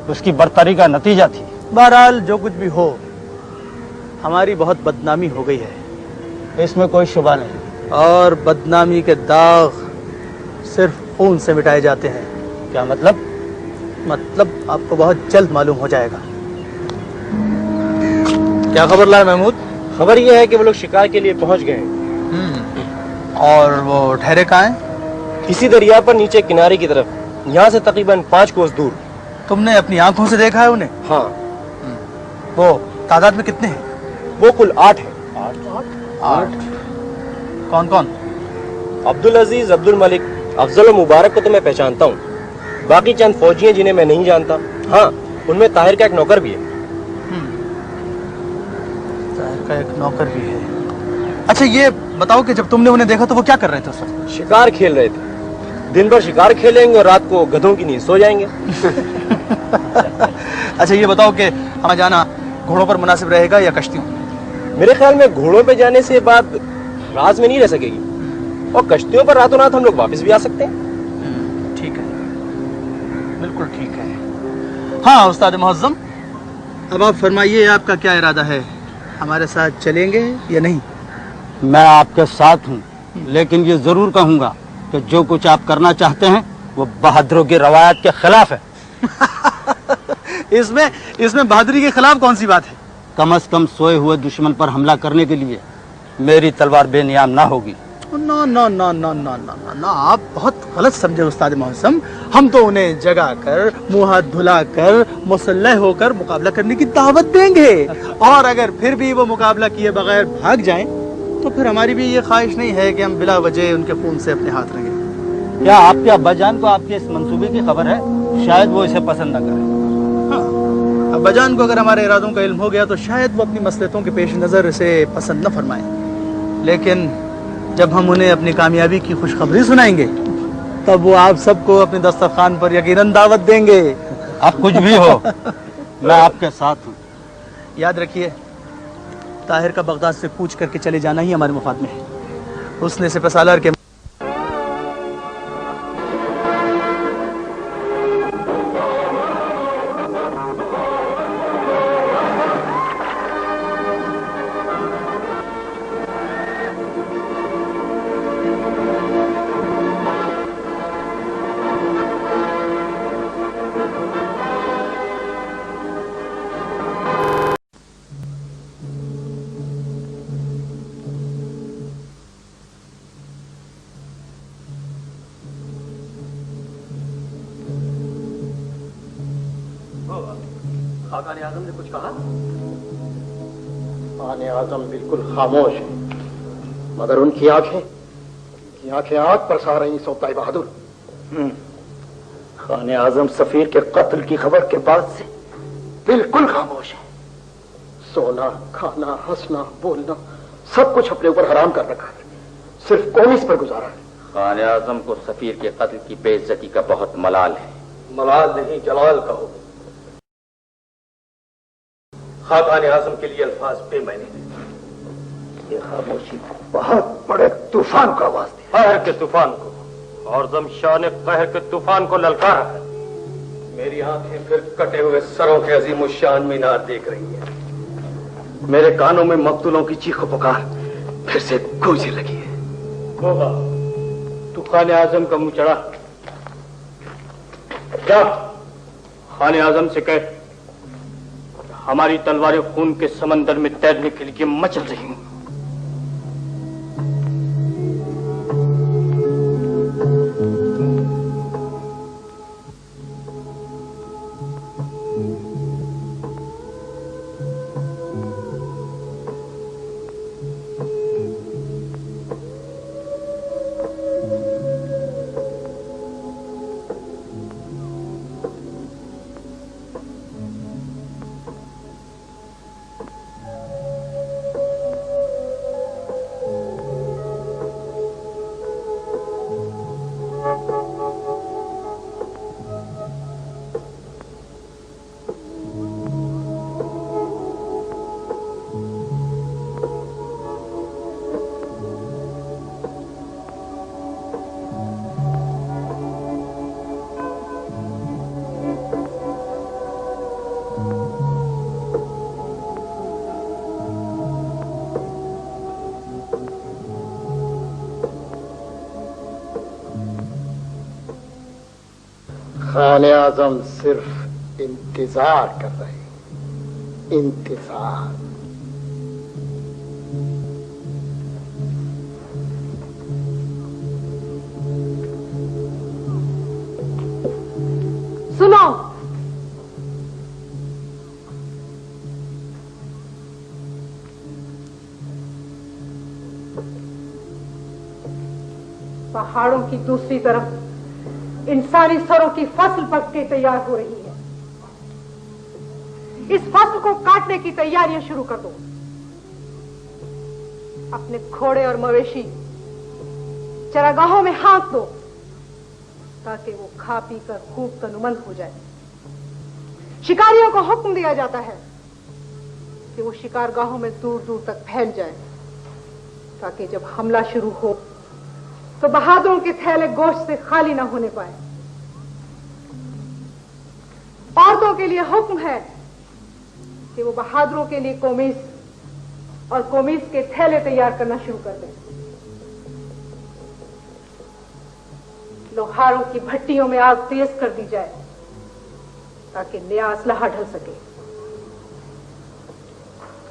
उसकी बरतरी का नतीजा थी। बहरहाल जो कुछ भी हो, हमारी बहुत बदनामी हो गई है, इसमें कोई शुबा नहीं। और बदनामी के दाग सिर्फ खून से मिटाए जाते हैं। क्या मतलब? मतलब आपको बहुत जल्द मालूम हो जाएगा। क्या खबर लाए महमूद? खबर यह है कि वो लोग शिकार के लिए पहुंच गए। और वो ठहरे कहाँ हैं? इसी दरिया पर नीचे किनारे की तरफ, यहाँ से तकरीबन 5 कोस दूर। तुमने अपनी आंखों से देखा है उन्हें? हाँ। वो तादाद में कितने हैं? वो कुल 8 हैं। 8? कौन कौन? अब्दुल अजीज, अब्दुल मलिक, अफजल और मुबारक को तो मैं पहचानता हूँ। बाकी चंद फौजी हैं जिन्हें मैं नहीं जानता। हाँ, उनमें ताहिर का एक नौकर भी है। ताहिर का एक नौकर भी है। अच्छा, ये बताओ कि जब तुमने उन्हें देखा तो वो क्या कर रहे थे उस वक्त? शिकार खेल रहे थे। दिन भर शिकार खेलेंगे और रात को गधों की नींद सो जाएंगे। अच्छा, ये बताओ कि वहाँ जाना घोड़ों पर मुनासिब रहेगा या कश्तियों? मेरे ख्याल में घोड़ों पे जाने से बात राज में नहीं रह सकेगी, और कश्तियों पर रातों रात हम लोग वापस भी आ सकते हैं। ठीक है, बिल्कुल ठीक है। हाँ उस्ताद मुअज्जम, अब आप फरमाइए, आपका क्या इरादा है? हमारे साथ चलेंगे या नहीं? मैं आपके साथ हूँ, लेकिन ये जरूर कहूंगा कि जो कुछ आप करना चाहते हैं वो बहादुरों की रवायत के खिलाफ है। इसमें बहादुरी के खिलाफ कौन सी बात है? कम से कम सोए हुए दुश्मन पर हमला करने के लिए मेरी तलवार बेनियाम ना होगी। ना ना ना ना ना ना ना ना, आप बहुत गलत समझे उस्ताद मौसम। हम तो उन्हें जगा कर, मुंह हाथ धुला कर, मुसल्लह होकर मुकाबला करने की दावत देंगे। और अगर फिर भी वो मुकाबला किए बगैर भाग जाएं, तो फिर हमारी भी ये ख्वाहिश नहीं है कि हम बिला वजह उनके खून से अपने हाथ रंगे। क्या आपके अब्बाजान को आपके इस मंसूबे की खबर है? शायद वो इसे पसंद न करें। हाँ, अब्बाजान को अगर हमारे इरादों का इल्म हो गया तो शायद वो अपनी मसलहतों के पेश नज़र इसे पसंद न फरमाएं। लेकिन जब हम उन्हें अपनी कामयाबी की खुशखबरी सुनाएंगे, तब वो आप सबको अपने दस्तरखान पर यकीनन दावत देंगे। आप कुछ भी हो, मैं आपके साथ हूँ। याद रखिए, ताहिर का बगदाद से पूछ करके चले जाना ही हमारे मुफाद में है। उसने सिपह सालार के खाकान आजम ने कुछ कहा? खान आजम बिल्कुल खामोश है, मगर उनकी आंखें की आंखें आग बरसा रही सोताई बहादुर। खाने आजम सफीर के कत्ल की खबर के बाद से बिल्कुल खामोश है। सोना, खाना, हंसना, बोलना सब कुछ अपने ऊपर हराम कर रखा है, सिर्फ कोमिस पर गुजारा है। खाने आजम को सफीर के कत्ल की बेइज्जती का बहुत मलाल है। मलाल नहीं, जलाल कहो। खाकान आजम के लिए अल्फाज बेमैनी है। ये खामोशी बहुत बड़े तूफान को आवाज दी, कहर के तूफान को, और जमशाह ने कहर के तूफान को ललकारा है। मेरी आंखें फिर कटे हुए सरों के अजीम शान मीनार देख रही है। मेरे कानों में मकतूलों की चीखो पुकार फिर से गूंजने लगी है। होगा तू खाने आजम का मुंह चढ़ा, क्या खाने आजम से कह हमारी तलवारें खून के समंदर में तैरने के लिए मचल रही हूं। खाने आजम सिर्फ इंतजार कर रहे हैं, इंतजार। सुनो, पहाड़ों की दूसरी तरफ इंसानी सरों की फसल पक के तैयार हो रही है। इस फसल को काटने की तैयारियां शुरू कर दो। अपने घोड़े और मवेशी चरागाहों में हाँक दो ताकि वो खा पी कर खूब तनुमंद हो जाए। शिकारियों को हुक्म दिया जाता है कि वो शिकारगाहों में दूर दूर तक फैल जाए ताकि जब हमला शुरू हो तो बहादुरों के थैले गोश्त से खाली न होने पाए। औरतों के लिए हुक्म है कि वो बहादुरों के लिए कोमीस और कोमीस के थैले तैयार करना शुरू कर दें। लोहारों की भट्टियों में आग तेज कर दी जाए ताकि नया असलहा ढल सके।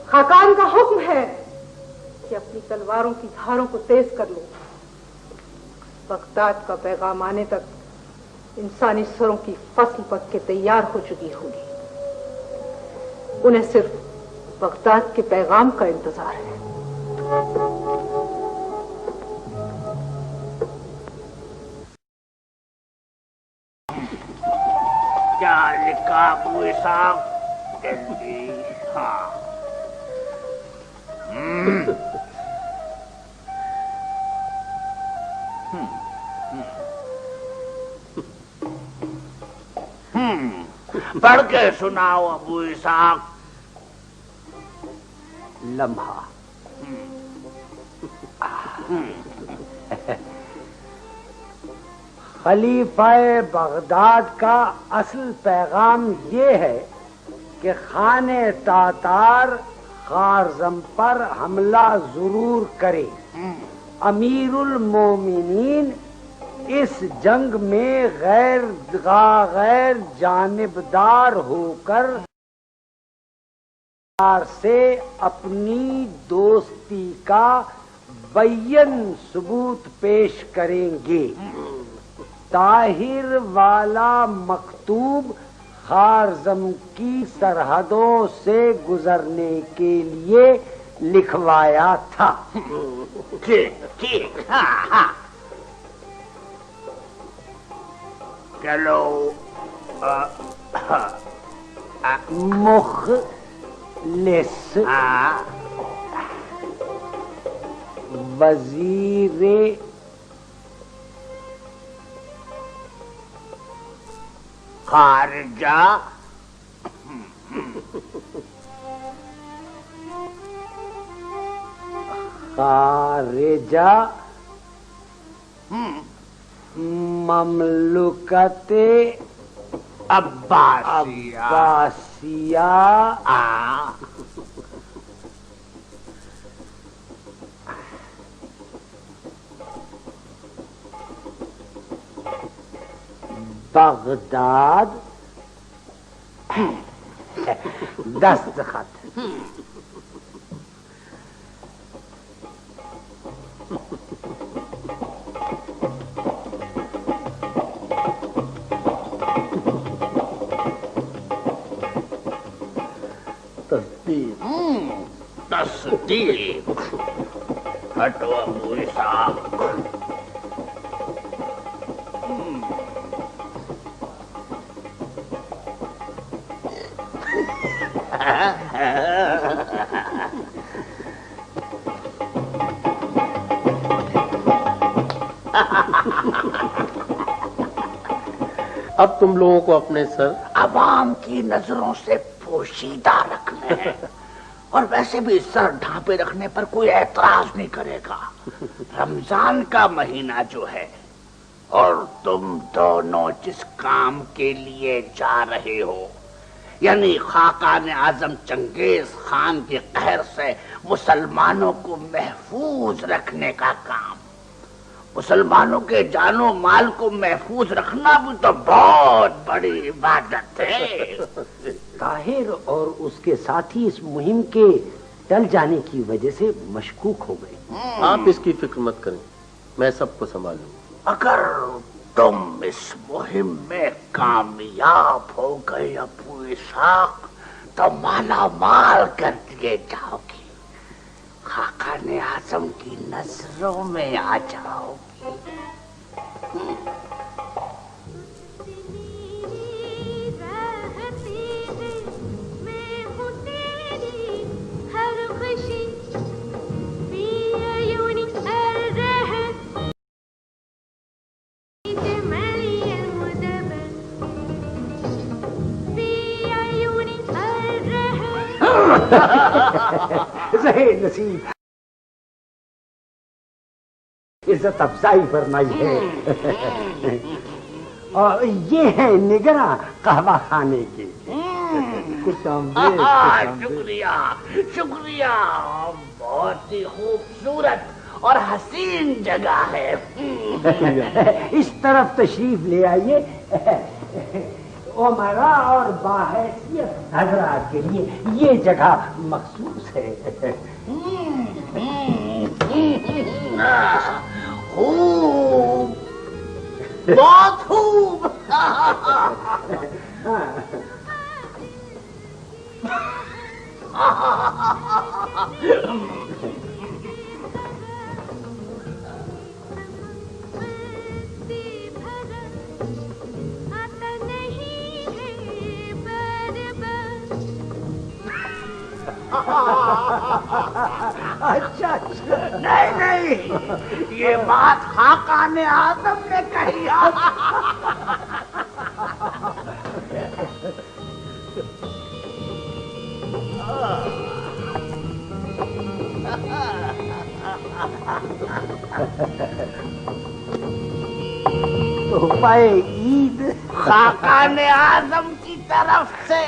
खाकान का हुक्म है कि अपनी तलवारों की धारों को तेज कर लो। बगदाद का पैगाम आने तक इंसानी सरों की फसल पक के तैयार हो चुकी होगी। उन्हें सिर्फ बगदाद के पैगाम का इंतजार है। क्या लिखा अबू साहब? जल्दी। हाँ। पढ़ के सुनाओ अबू इसाक। लम्हा। खलीफाए बगदाद का असल पैगाम ये है कि खाने तातार खारजम पर हमला जरूर करे। अमीरुल मोमिनीन इस जंग में गैर जानिबदार होकर से अपनी दोस्ती का बैयन सबूत पेश करेंगे। ताहिर वाला मकतूब खारजम की सरहदों से गुजरने के लिए लिखवाया था। ठीक ठीक। हाँ हाँ। चलो मुखलिस वजीर खारजा खारजा ममलुकते अब्बासिया बगदाद दस्तखत तस्दीक हटो अबू इसाक अब तुम लोगों को अपने सर अवाम की नजरों से पोशीदा रखने हैं और वैसे भी सर ढांपे रखने पर कोई एतराज नहीं करेगा। रमजान का महीना जो है और तुम दोनों जिस काम के लिए जा रहे हो, यानी खाकान आजम चंगेज खान के कहर से मुसलमानों को महफूज रखने का काम, मुसलमानों के जानो माल को महफूज रखना भी तो बहुत बड़ी इबादत है। ताहिर और उसके साथी इस मुहिम के टल जाने की वजह से मशकूक हो गए। आप इसकी फिक्र मत करें, मैं सबको संभालूंगा। अगर तुम इस मुहिम में कामयाब हो गए अबू इसाक तो माला माल कर दिए जाओगे, खाकाने आजम की नजरों में आ जाओगी। सही नसीब इज्जत अफजाई फरमाई है। और ये है निगरां कहवा खाने के। शुक्रिया शुक्रिया, बहुत ही खूबसूरत और हसीन जगह है। इस तरफ तशरीफ ले आइए। उमरा और बाहैसियत हजरात के लिए ये जगह मखसूस है। खूब, बहुत खूब। अच्छा नहीं नहीं, ये बात खाकाने आजम ने कही। तोहफे ईद खाकाने आजम की तरफ से।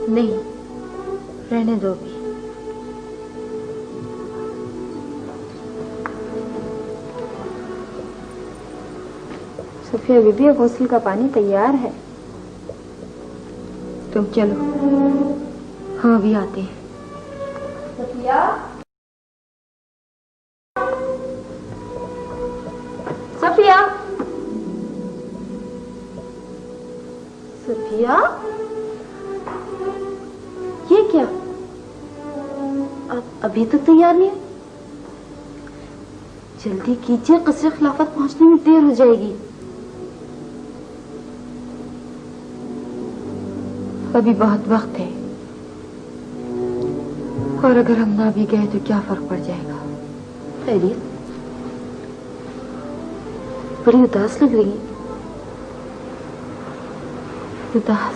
नहीं, रहने दो भी। सफिया बीबी, गुस्ल का पानी तैयार है, तुम चलो, हम अभी आते हैं। सफिया सफिया, सफिया, ये क्या? आप अभी तक तैयार नहीं? जल्दी कीजिए, कसरे खिलाफत पहुंचने में देर हो जाएगी। अभी बहुत वक्त है, और अगर हम ना भी गए तो क्या फर्क पड़ जाएगा? खैरियत? बड़ी उदास लग रही है। उदास?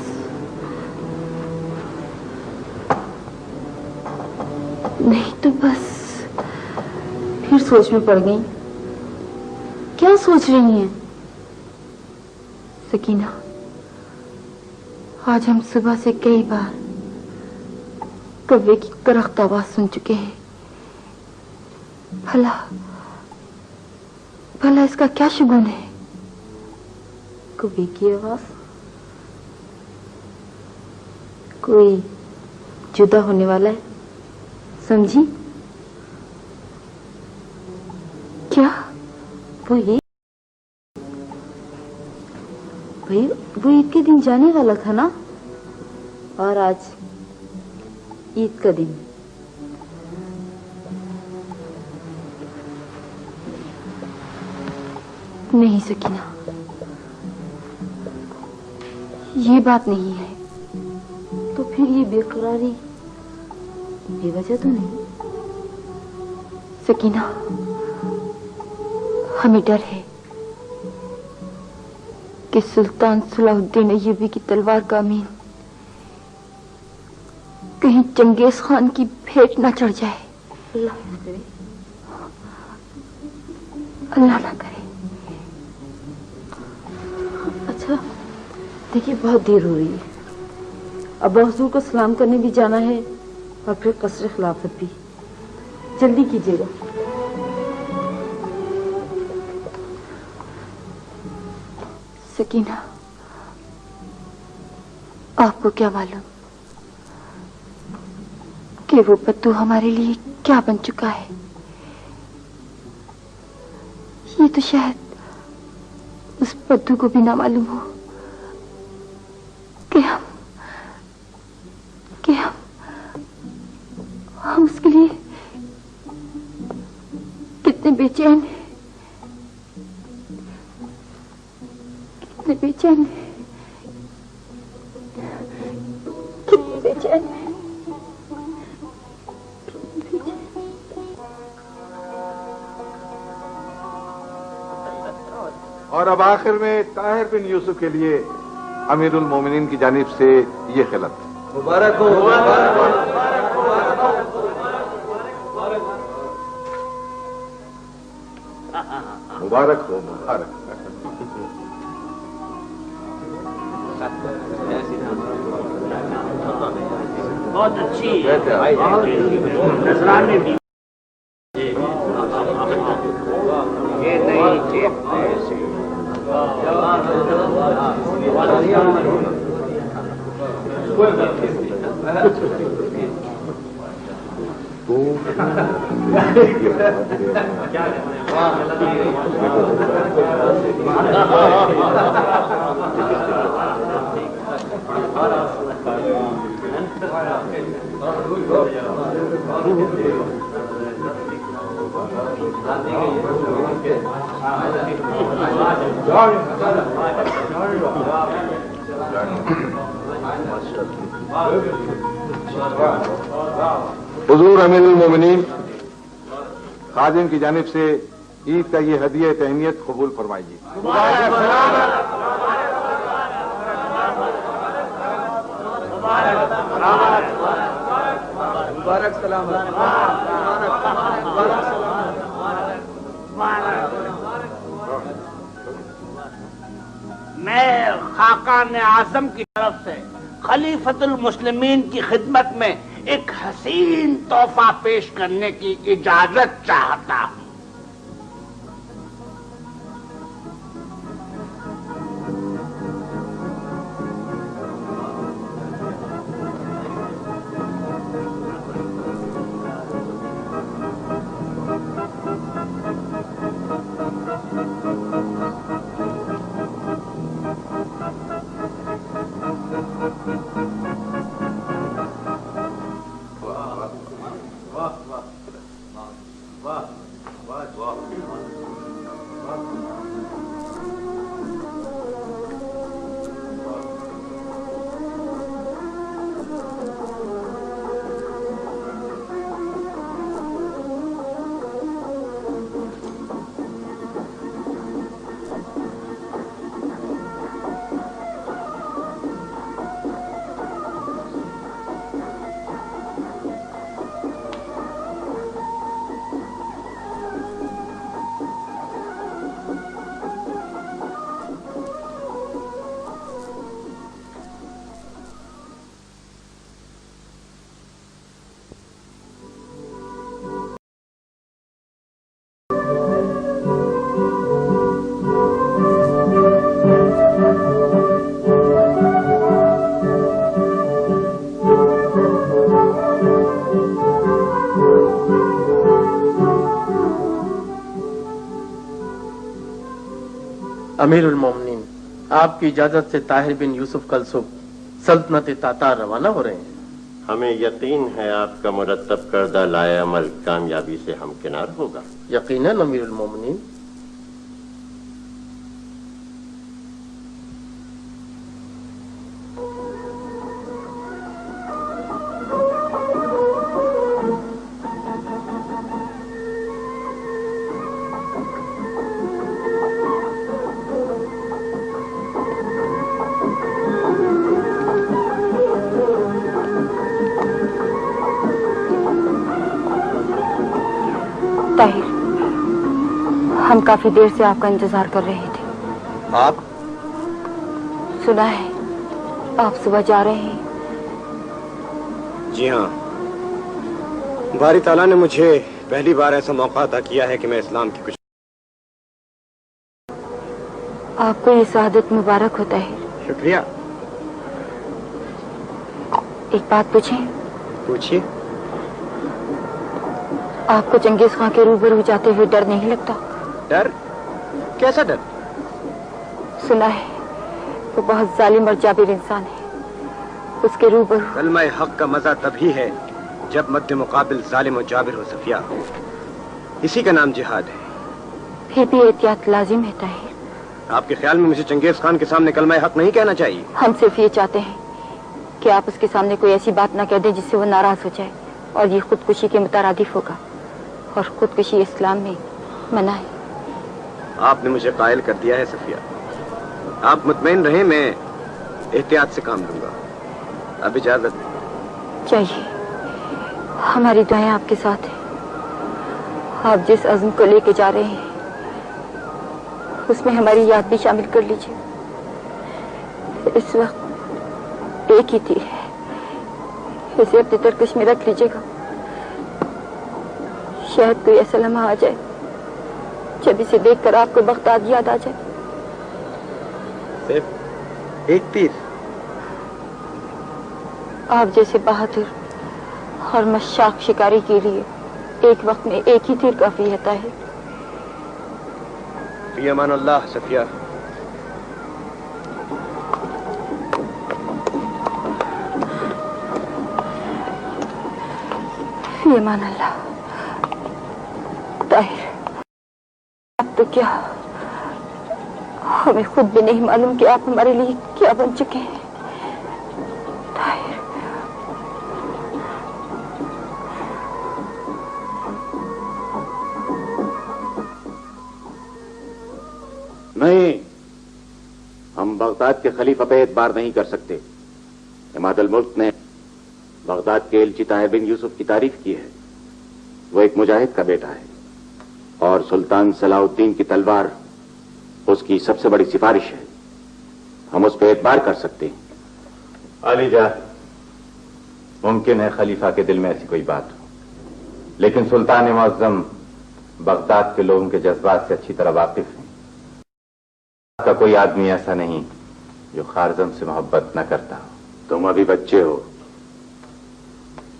नहीं तो बस फिर सोच में पड़ गई। क्या सोच रही हैं? सकीना, आज हम सुबह से कई बार कौवे की करख्त आवाज सुन चुके हैं। भला भला इसका क्या शुगुन है? कौवे की आवाज? कोई जुदा होने वाला है, समझी? क्या? वो ईद के दिन जाने वाला था ना, और आज ईद का दिन। नहीं सकीना, ये बात नहीं है। तो फिर ये बेकरारी बेवजह तो नहीं? सकीना, हमें डर है कि सुल्तान सलाहुद्दीन अय्यूबी की तलवार का अमीन कहीं चंगेज खान की भेंट न चढ़ जाए। अल्लाह ना करे। अल्लाह ना करे। अच्छा देखिए, बहुत देर हो रही है। अब हुजूर को सलाम करने भी जाना है, और फिर कसरे खिलाफत भी। जल्दी कीजिएगा। सकीना, आपको क्या मालूम कि वो पत्तू हमारे लिए क्या बन चुका है? ये तो शायद उस पत्तू को भी ना मालूम हो कि हम उसके लिए कितने बेचैन हैं, कितने बेचैन हैं, कितने बेचैन हैं। और अब आखिर में ताहिर बिन यूसुफ के लिए अमीरुल मोमिनीन की जानिब से ये खिलत। मुबारक हो, मुबारक हो, मुबारक हो, मुबारक। बहुत अच्छी नजराने भी। ये नहीं देखते ऐसे। हुजूर अमीरुल मोमिनीन, खादिम की जानिब से ईद का ये हदिया तहनीत कबूल फरमाइए। मुबारक सलाम। मैं खाकान आजम की तरफ से खलीफतुल मुस्लिमीन की खिदमत में एक हसीन तोहफा पेश करने की इजाजत चाहता हूँ। अमीरुल मोमिनीन, आपकी इजाजत से ताहिर बिन यूसुफ कल सुबह सल्तनत तातार रवाना हो रहे हैं। हमें यकीन है आपका मुरतब करदा लाए अमल कामयाबी से हमकिनार होगा। यकीनन अमीरुल मोमिनीन। ताहिर, हम काफी देर से आपका इंतजार कर रहे थे। आप? सुना है आप सुबह जा रहे हैं। जी हाँ, बारी ताला ने मुझे पहली बार ऐसा मौका अता किया है कि मैं इस्लाम की कुछ। आपको ये शहादत मुबारक हो ताहिर। शुक्रिया। एक बात पूछें? पूछिए। आपको चंगेज खां के रूबरू जाते हुए डर नहीं लगता? डर? कैसा डर? सुना है वो बहुत जालिम और जाबिर इंसान है। उसके रूबरू कलमा हक का मजा तभी है जब मद्दे मुकाबिल जालिम और जाबिर हो सफिया। इसी का नाम जिहाद है। फिर भी एहतियात लाजिम है ताहिर। आपके ख्याल में मुझे चंगेज खान के सामने कलमा हक नहीं कहना चाहिए? हम सिर्फ ये चाहते हैं कि आप उसके सामने कोई ऐसी बात ना कह दें जिससे वो नाराज हो जाए और ये खुदकुशी के मुतरादिफ होगा, और खुदकुशी इस्लाम में मना है। आपने मुझे कायल कर दिया है सफिया। आप मुतमईन रहें, मैं एहतियात से काम लूंगा। अब इजाजत चाहिए। हमारी दुआएं आपके साथ हैं। आप जिस अज़्म को लेके जा रहे हैं उसमें हमारी याद भी शामिल कर लीजिए। इस वक्त एक ही तीर है, इसे अपने तरकश में रख लीजिएगा। शायद कोई ऐसा लम्हा आ जाए जब इसे देखकर आपको बगदाद याद आ जाए। सिर्फ एक तीर? आप जैसे बहादुर और मशाक शिकारी के लिए एक वक्त में एक ही तीर काफी रहता है। फी अमान अल्लाह सफिया। फी अमान अल्लाह। ताहिर, अब तो क्या हमें खुद भी नहीं मालूम कि आप हमारे लिए क्या बन चुके हैं। ताहिर, नहीं, हम बगदाद के खलीफा पे एतबार नहीं कर सकते। इमादुल मुल्क ने बगदाद के एलची ताहिर बिन यूसुफ की तारीफ की है। वो एक मुजाहिद का बेटा है और सुल्तान सलाउद्दीन की तलवार उसकी सबसे बड़ी सिफारिश है। हम उस पर एतबार कर सकते हैं। अलीजा, मुमकिन है खलीफा के दिल में ऐसी कोई बात हो, लेकिन सुल्तान मुअज्जम बगदाद के लोगों के जज्बात से अच्छी तरह वाकिफ हैं। का कोई आदमी ऐसा नहीं जो खारजम से मोहब्बत न करता हो। तुम अभी बच्चे हो,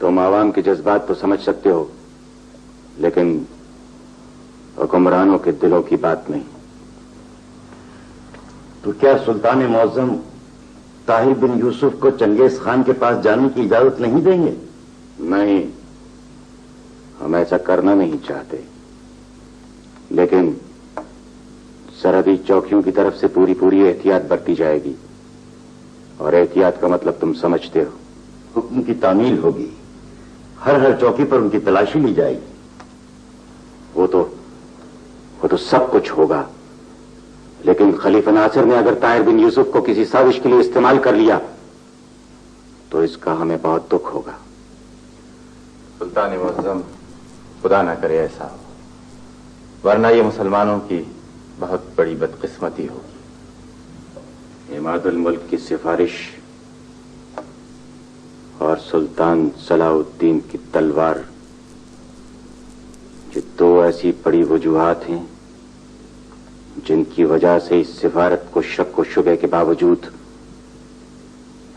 तुम आवाम के जज्बात तो समझ सकते हो, लेकिन हुक्मरानों के दिलों की बात नहीं। तो क्या सुल्तान मुअज्जम ताहिर बिन यूसुफ को चंगेज खान के पास जाने की इजाजत नहीं देंगे? नहीं, हम ऐसा करना नहीं चाहते। लेकिन सरहदी चौकियों की तरफ से पूरी पूरी एहतियात बरती जाएगी, और एहतियात का मतलब तुम समझते हो। हुक्म की तामील होगी, हर चौकी पर उनकी तलाशी ली जाएगी। वो तो सब कुछ होगा, लेकिन खलीफा नासिर ने अगर ताहिर बिन यूसुफ को किसी साजिश के लिए इस्तेमाल कर लिया तो इसका हमें बहुत दुख होगा। सुल्तान मुअज्जम, खुदा ना करे ऐसा हो, वरना ये मुसलमानों की बहुत बड़ी बदकिस्मती होगी। इमादुल मुल्क की सिफारिश और सुल्तान सलाउद्दीन की तलवार, ये दो ऐसी बड़ी वजूहात हैं जिनकी वजह से इस सिफारत को शक व शुबे के बावजूद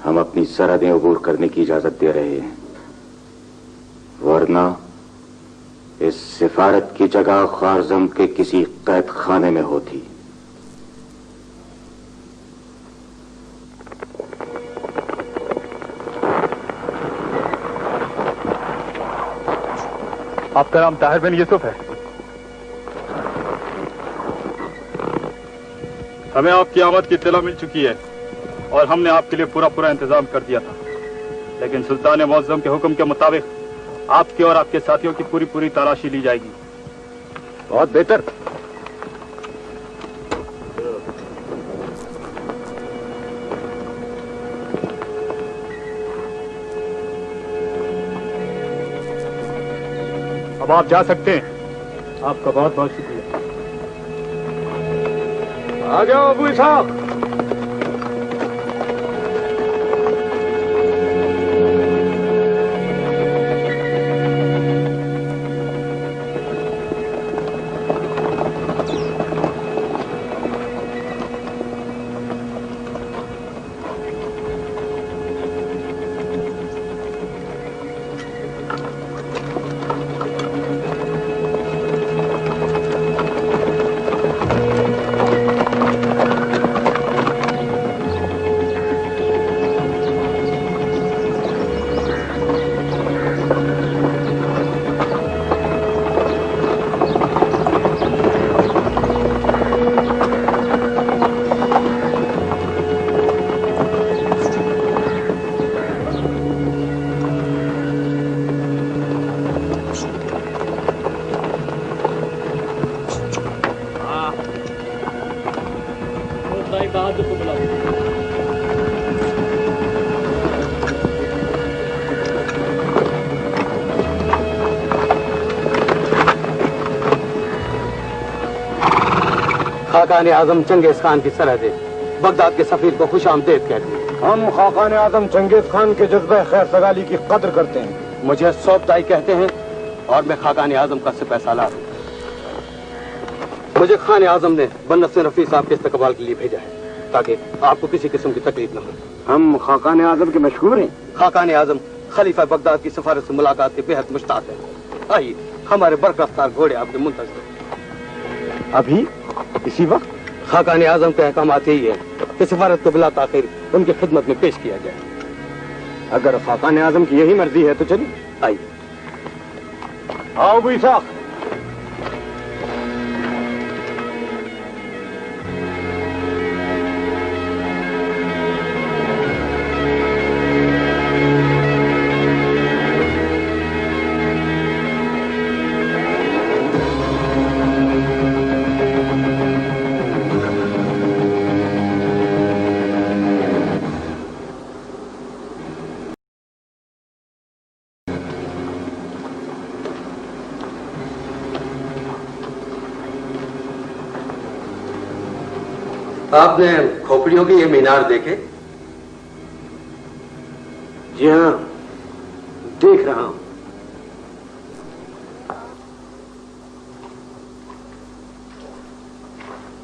हम अपनी सरहदें अबूर करने की इजाजत दे रहे हैं, वरना इस सिफारत की जगह ख्वारज़म के किसी कैद खाने में होती। आपका नाम ताहिर बिन यूसुफ है? हमें आपकी आमद की इत्तला मिल चुकी है और हमने आपके लिए पूरा इंतजाम कर दिया था, लेकिन सुल्तान मुअज्जम के हुक्म के मुताबिक आपके और आपके साथियों की पूरी तलाशी ली जाएगी। बहुत बेहतर। अब आप जा सकते हैं। आपका बहुत बहुत शुक्रिया। आ जाओ अबू इसहाक। खाकान आजम चंगेज खान की सरहदें बगदाद के सफीर को खुश आमदेद कहती हैं। हम खाकान आजम चंगेज खान के जज्बे खैर सगाली की कद्र करते हैं। मुझे सौबताई कहते हैं और मैं खाकान आजम का सिपह सालार हूँ। मुझे खान आजम ने बनत से रफी साहब के इस्तकबाल के लिए भेजा है ताकि आपको किसी किस्म की तकलीफ न हो। हम खाकान आजम के मशहूर हैं। खाकान आजम खलीफा बगदाद की सफारत से मुलाकात के बेहद मुश्ताक है। आइए, हमारे बरकफ्तार घोड़े आपके मुंतज़िर। अभी इसी वक्त? खाकान आजम के अहकामात यही है कि सफारत को बिला ताखिर उनकी खिदमत में पेश किया जाए। अगर खाकान आजम की यही मर्जी है तो चलिए। आइए। आओ अबू इसहाक। आपने खोपड़ियों के ये मीनार देखे? जी हाँ, देख रहा हूं।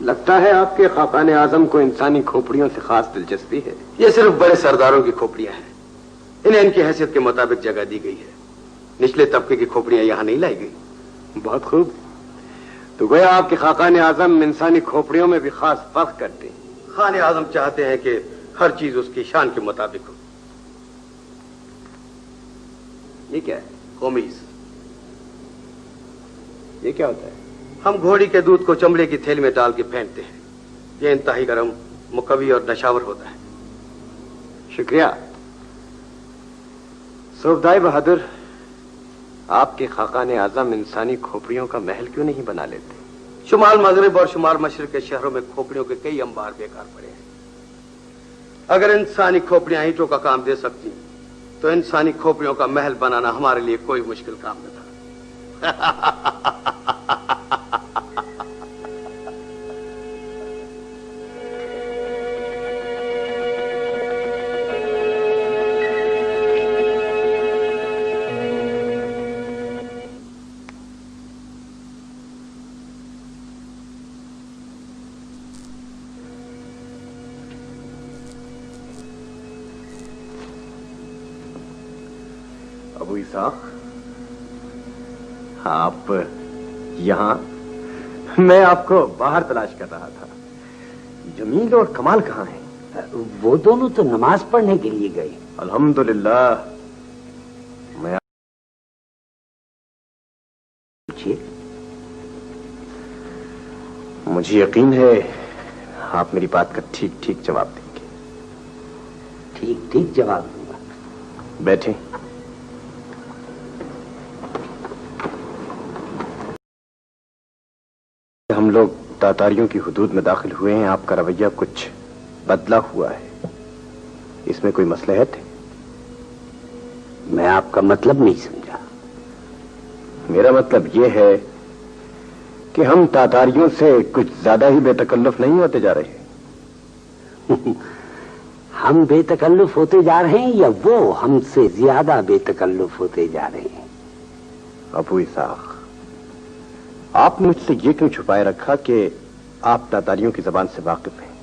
लगता है आपके खाकान आजम को इंसानी खोपड़ियों से खास दिलचस्पी है। ये सिर्फ बड़े सरदारों की खोपड़ियां हैं। इन्हें इनकी हैसियत के मुताबिक जगह दी गई है। निचले तबके की खोपड़ियां यहां नहीं लाई गई। बहुत खूब। तो गोया आपके खाकान आजम इंसानी खोपड़ियों में भी खास फर्क करते हैं। खान आजम चाहते हैं कि हर चीज उसकी शान के मुताबिक हो। ये क्या है? कमीज। ये क्या होता है? ہم گھوڑی کے دودھ کو چمڑے کی تھیلی میں ڈال کے پھینکتے ہیں. یہ انتہائی گرم، مقوی اور نشاور ہوتا ہے. شکریہ. صوبدائی بہادر، آپ کے خاقان اعظم انسانی کھوپڑیوں کا محل کیوں نہیں بنا لیتے؟ شمال مغرب اور شمال مشرق کے شہروں میں کھوپڑیوں کے کئی انبار بیکار پڑے ہیں. اگر انسانی کھوپڑیاں اینٹوں کا کام دے سکتی تو انسانی کھوپڑیوں کا محل بنانا ہمارے لیے کوئی مشکل کام نہ تھا. ابو اسحاق، آپ یہاں؟ میں آپ کو باہر تلاش کر رہا تھا. جمیل اور کمال کہاں ہیں؟ وہ دونوں تو نماز پڑھنے کے لیے گئے. الحمدللہ. میں مجھے یقین ہے آپ میری بات کا ٹھیک ٹھیک جواب دیں گے. ٹھیک ٹھیک جواب دوں گا. بیٹھیں. ہم لوگ تاتاریوں کی حدود میں داخل ہوئے ہیں. آپ کا رویہ کچھ بدلا ہوا ہے. اس میں کوئی مصلحت ہے؟ میں آپ کا مطلب نہیں سمجھا. میرا مطلب یہ ہے کہ ہم تاتاریوں سے کچھ زیادہ ہی بے تکلف نہیں ہوتے جا رہے ہیں. ہم بے تکلف ہوتے جا رہے ہیں یا وہ ہم سے زیادہ بے تکلف ہوتے جا رہے ہیں؟ ابو اسحاق، آپ نے مجھ سے یہ کیوں چھپائے رکھا کہ آپ تاتاریوں کی زبان سے واقف ہیں؟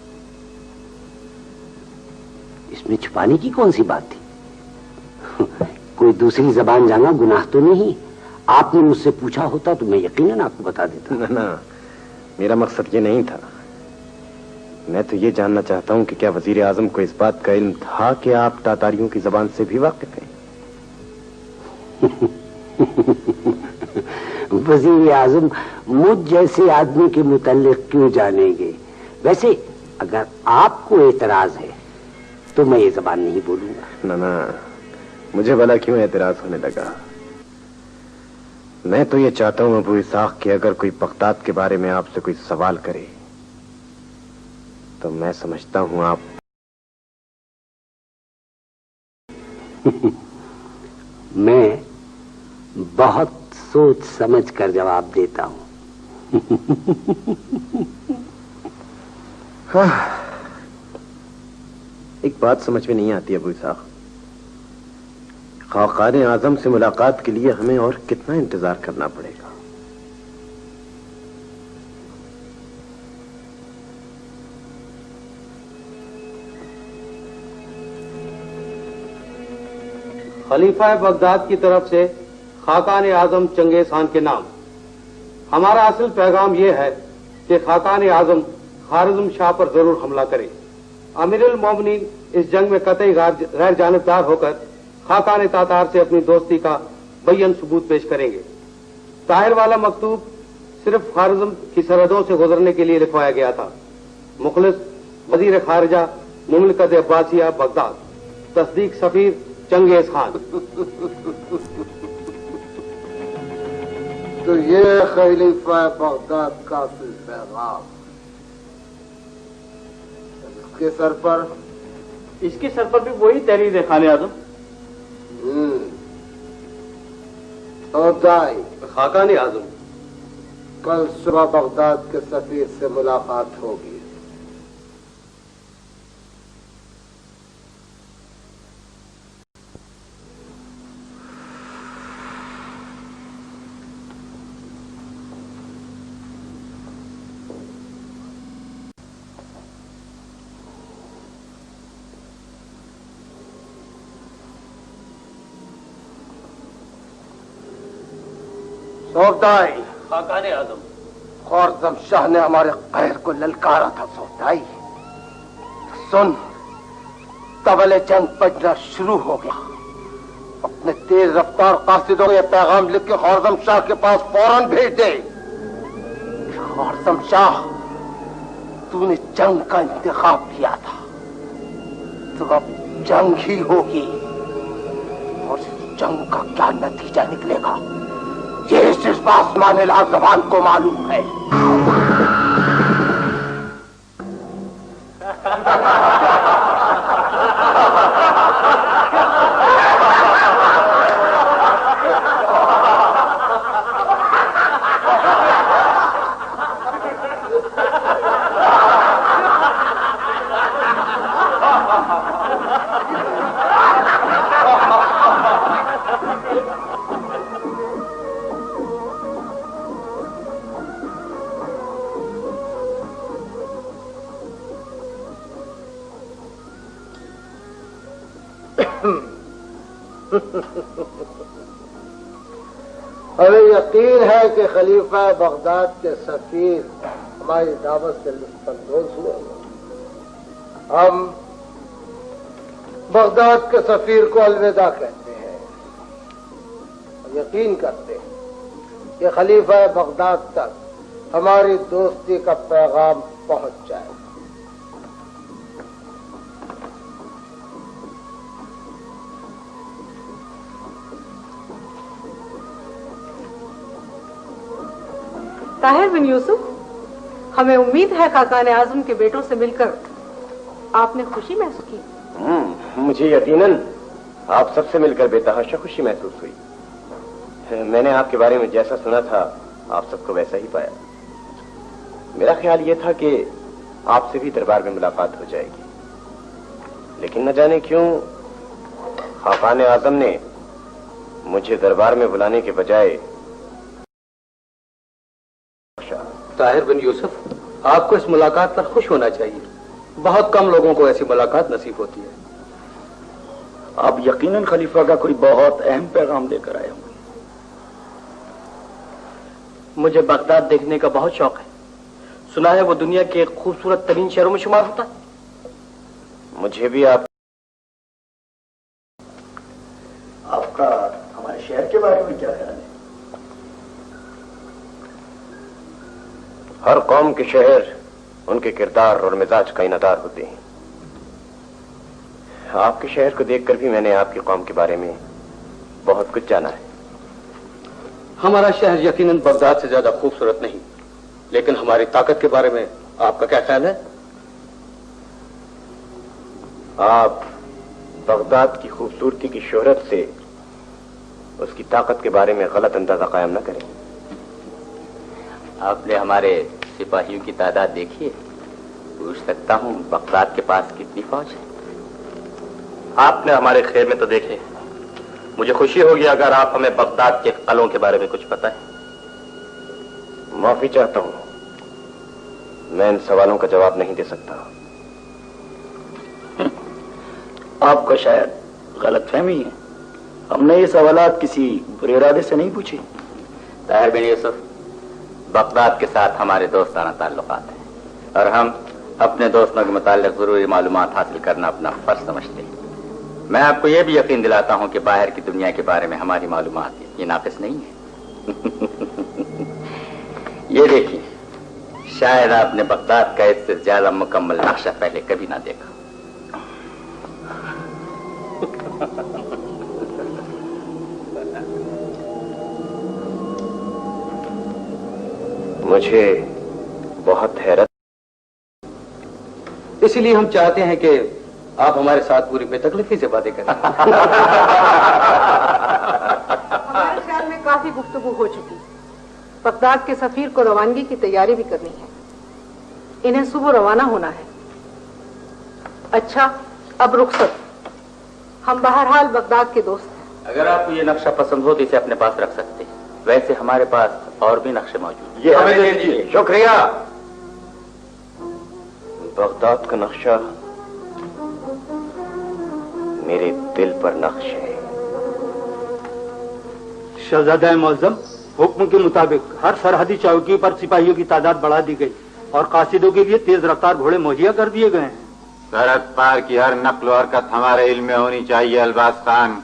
اس میں چھپانے کی کون سی بات تھی؟ کوئی دوسری زبان جانا گناہ تو نہیں. آپ نے مجھ سے پوچھا ہوتا تو میں یقیناً آپ کو بتا دیتا. نہ، میرا مقصد یہ نہیں تھا. میں تو یہ جاننا چاہتا ہوں کہ کیا وزیر اعظم کو اس بات کا علم تھا کہ آپ تاتاریوں کی زبان سے بھی واقف ہیں؟ وزیر اعظم مجھ جیسے آدمی کے متعلق کیوں جانیں گے؟ ویسے اگر آپ کو اعتراض ہے تو میں یہ زبان نہیں بولوں گا. نہ، مجھے بھلا کیوں اعتراض ہونے لگا؟ میں تو یہ چاہتا ہوں ابو اسحاق کہ اگر کوئی بغداد کے بارے میں آپ سے کوئی سوال کرے تو میں سمجھتا ہوں آپ میں بہت سوچ سمجھ کر جواب دیتا ہوں. ایک بات سمجھ میں نہیں آتی ابو اسحاق. خاقان اعظم سے ملاقات کے لیے ہمیں اور کتنا انتظار کرنا پڑے گا؟ خلیفہ بغداد کی طرف سے خاقان اعظم چنگیز خان کے نام. ہمارا اصل پیغام یہ ہے کہ خاقان اعظم خوارزم شاہ پر ضرور حملہ کرے. امیر المومنین اس جنگ میں قطعی غیر جانبدار ہو کر خاقان تاتار سے اپنی دوستی کا بیان ثبوت پیش کریں گے. طاہر والا مکتوب صرف خوارزم کی سرحدوں سے گزرنے کے لیے لکھوایا گیا تھا. مخلص وزیر خارجہ مملکت عباسیہ بغداد. تصدیق سفیر چنگیز خان. تو یہ خلیفہ بغداد کا پیغام اس کے سر پر بھی وہی تحریر خان اعظم. خاقان اعظم، کل صبح بغداد کے سفیر سے ملاقات ہوگی. سودائی خاقان اعظم، خوارزم شاہ نے ہمارے قہر کو للکارا تھا. سودائی سن، طبل جنگ بجنا شروع ہو گیا. اپنے تیز رفتار قاصدوں کو یہ پیغام لکھ کے خوارزم شاہ کے پاس فوراً بھیج دے. मुअज्जम शाह, तूने जंग का इंतखाब किया था, तो अब जंग ही होगी। और इस जंग का क्या नतीजा निकलेगा ये सिर्फ आसमान लाजवान को मालूम है। हमें यकीन है कि खलीफा बगदाद के सफीर हमारी दावत से लुत्फानंदोज हुए। हम बगदाद के सफीर को अलविदा कहते हैं और यकीन करते हैं कि खलीफा बगदाद तक हमारी दोस्ती का पैगाम पहुंच जाए। ताहिर बिन यूसुफ, हमें उम्मीद है खाकान आजम के बेटों से मिलकर आपने खुशी महसूस की। मुझे यकीनन आप सबसे मिलकर बेतहाशा खुशी महसूस हुई। मैंने आपके बारे में जैसा सुना था आप सबको वैसा ही पाया। मेरा ख्याल ये था कि आपसे भी दरबार में मुलाकात हो जाएगी, लेकिन न जाने क्यों खाकान आजम ने मुझे दरबार में बुलाने के बजाय। ताहिर बिन यूसुफ, आपको इस मुलाकात पर खुश होना चाहिए। बहुत कम लोगों को ऐसी मुलाकात नसीब होती है। आप यकीनन खलीफा का कोई बहुत अहम पैगाम लेकर आए होंगे। मुझे बगदाद देखने का बहुत शौक है। सुना है वो दुनिया के खूबसूरत तरीन शहरों में शुमार होता है। मुझे भी आपका हमारे शहर के बारे में क्या ख्याल है? हर कौम के शहर उनके किरदार और मिजाज का इनादार होते हैं। आपके शहर को देखकर भी मैंने आपकी कौम के बारे में बहुत कुछ जाना है। हमारा शहर यकीनन बगदाद से ज्यादा खूबसूरत नहीं, लेकिन हमारी ताकत के बारे में आपका क्या ख्याल है? आप बगदाद की खूबसूरती की शोहरत से उसकी ताकत के बारे में गलत अंदाजा कायम न करें। आपने हमारे सिपाहियों की तादाद देखी है? पूछ सकता हूँ बगदाद के पास कितनी फौज है? आपने हमारे खेल में तो देखे। मुझे खुशी होगी अगर आप हमें बगदाद के कलों के बारे में कुछ पता है। माफी चाहता हूँ, मैं इन सवालों का जवाब नहीं दे सकता। आपको शायद गलतफहमी है। हमने ये सवालात किसी बुरे इरादे से नहीं पूछे। ताहिर बिन यूसुफ, बगदाद के साथ हमारे दोस्ताना ताल्लुकात हैं और हम अपने दोस्तों के मुताल्लिक जरूरी मालूमात हासिल करना अपना फर्ज समझते हैं। मैं आपको यह भी यकीन दिलाता हूं कि बाहर की दुनिया के बारे में हमारी मालूमात ये नाक़िस नहीं है। ये देखिए, शायद आपने बगदाद का इससे ज्यादा मुकम्मल नक्शा पहले कभी ना देखा। मुझे बहुत हैरत, इसीलिए हम चाहते हैं कि आप हमारे साथ पूरी बेतकलीफी से बातें करें। हमारे ख्याल में काफी गुफ्तगू हो चुकी। बगदाद के सफीर को रवानगी की तैयारी भी करनी है। इन्हें सुबह रवाना होना है। अच्छा, अब रुखसत। हम बहरहाल बगदाद के दोस्त हैं। अगर आपको ये नक्शा पसंद हो तो इसे अपने पास रख सकते हैं। वैसे हमारे पास और भी नक्शे मौजूद हैं। ये हमें दे दीजिए। शुक्रिया। बगदाद का नक्शा मेरे दिल पर नक्श है। शहजादा मुअज्जम, हुक्म के मुताबिक हर सरहदी चौकी पर सिपाहियों की तादाद बढ़ा दी गई और कासिदों के लिए तेज रफ्तार घोड़े मुहैया कर दिए गए हैं। सरहद पार की हर नक्ल और हरकत हमारे इल्म में होनी चाहिए अल्बास खान।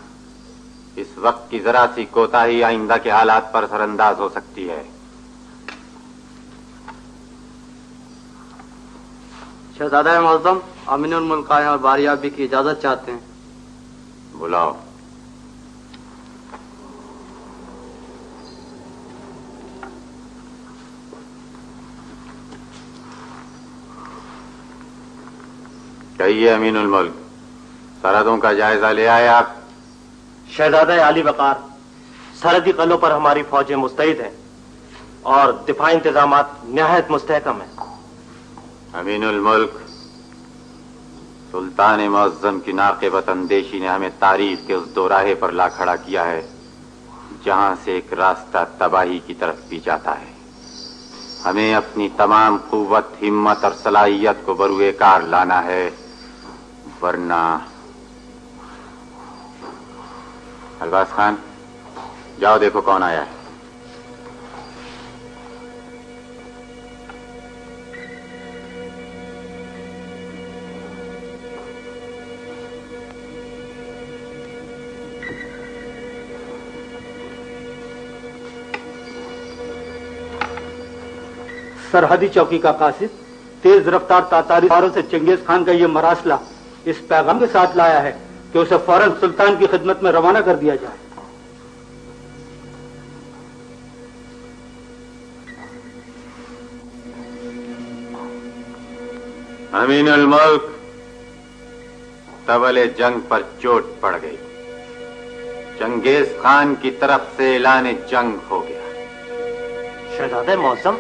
इस वक्त की जरा सी कोताही आइंदा के हालात पर असरअंदाज हो सकती है। शहजादा मुअज्जम अमीनुल मुल्क आए और बारियाबी की इजाजत चाहते हैं। बुलाओ। कहिए अमीनुल मुल्क, सरहदों का जायजा ले आए आप? शहजादा आली वकार, सरहदी कलों पर हमारी फौजें मुस्तैद हैं और दिफाई इंतजामात निहायत मुस्तहकम हैं। अमीनुल मुल्क, सुल्तान मुअज्जम की नाक़िबत अंदेशी ने हमें तारीख के उस दोराहे पर ला खड़ा किया है जहां से एक रास्ता तबाही की तरफ भी जाता है। हमें अपनी तमाम कुव्वत, हिम्मत और सलाहियत को बरूए कार लाना है, वरना। अल्बास खान, जाओ देखो कौन आया है। सरहदी चौकी का कासिद तेज रफ्तार तातारी सवारों से चंगेज खान का ये मरासला इस पैगाम के साथ लाया है कि उसे फौरन सुल्तान की खिदमत में रवाना कर दिया जाए। अमीनुल मुल्क, तबले जंग पर चोट पड़ गई। चंगेज खान की तरफ से ऐलान जंग हो गया। शहजादा मुअज्जम,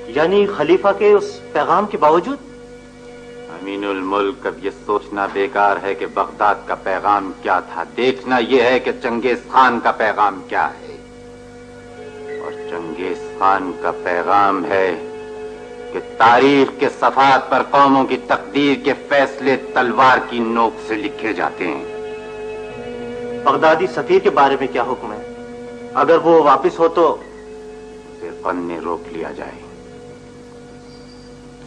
यानी खलीफा के उस पैगाम के बावजूद? अमीनुल मुल्क, अब ये सोचना बेकार है कि बगदाद का पैगाम क्या था। देखना यह है कि चंगेज खान का पैगाम क्या है। और चंगेज खान का पैगाम है कि तारीख के सफात पर कौमों की तकदीर के फैसले तलवार की नोक से लिखे जाते हैं। बगदादी सफीर के बारे में क्या हुक्म है? अगर वो वापस हो तो उसे पन्ने रोक लिया जाए।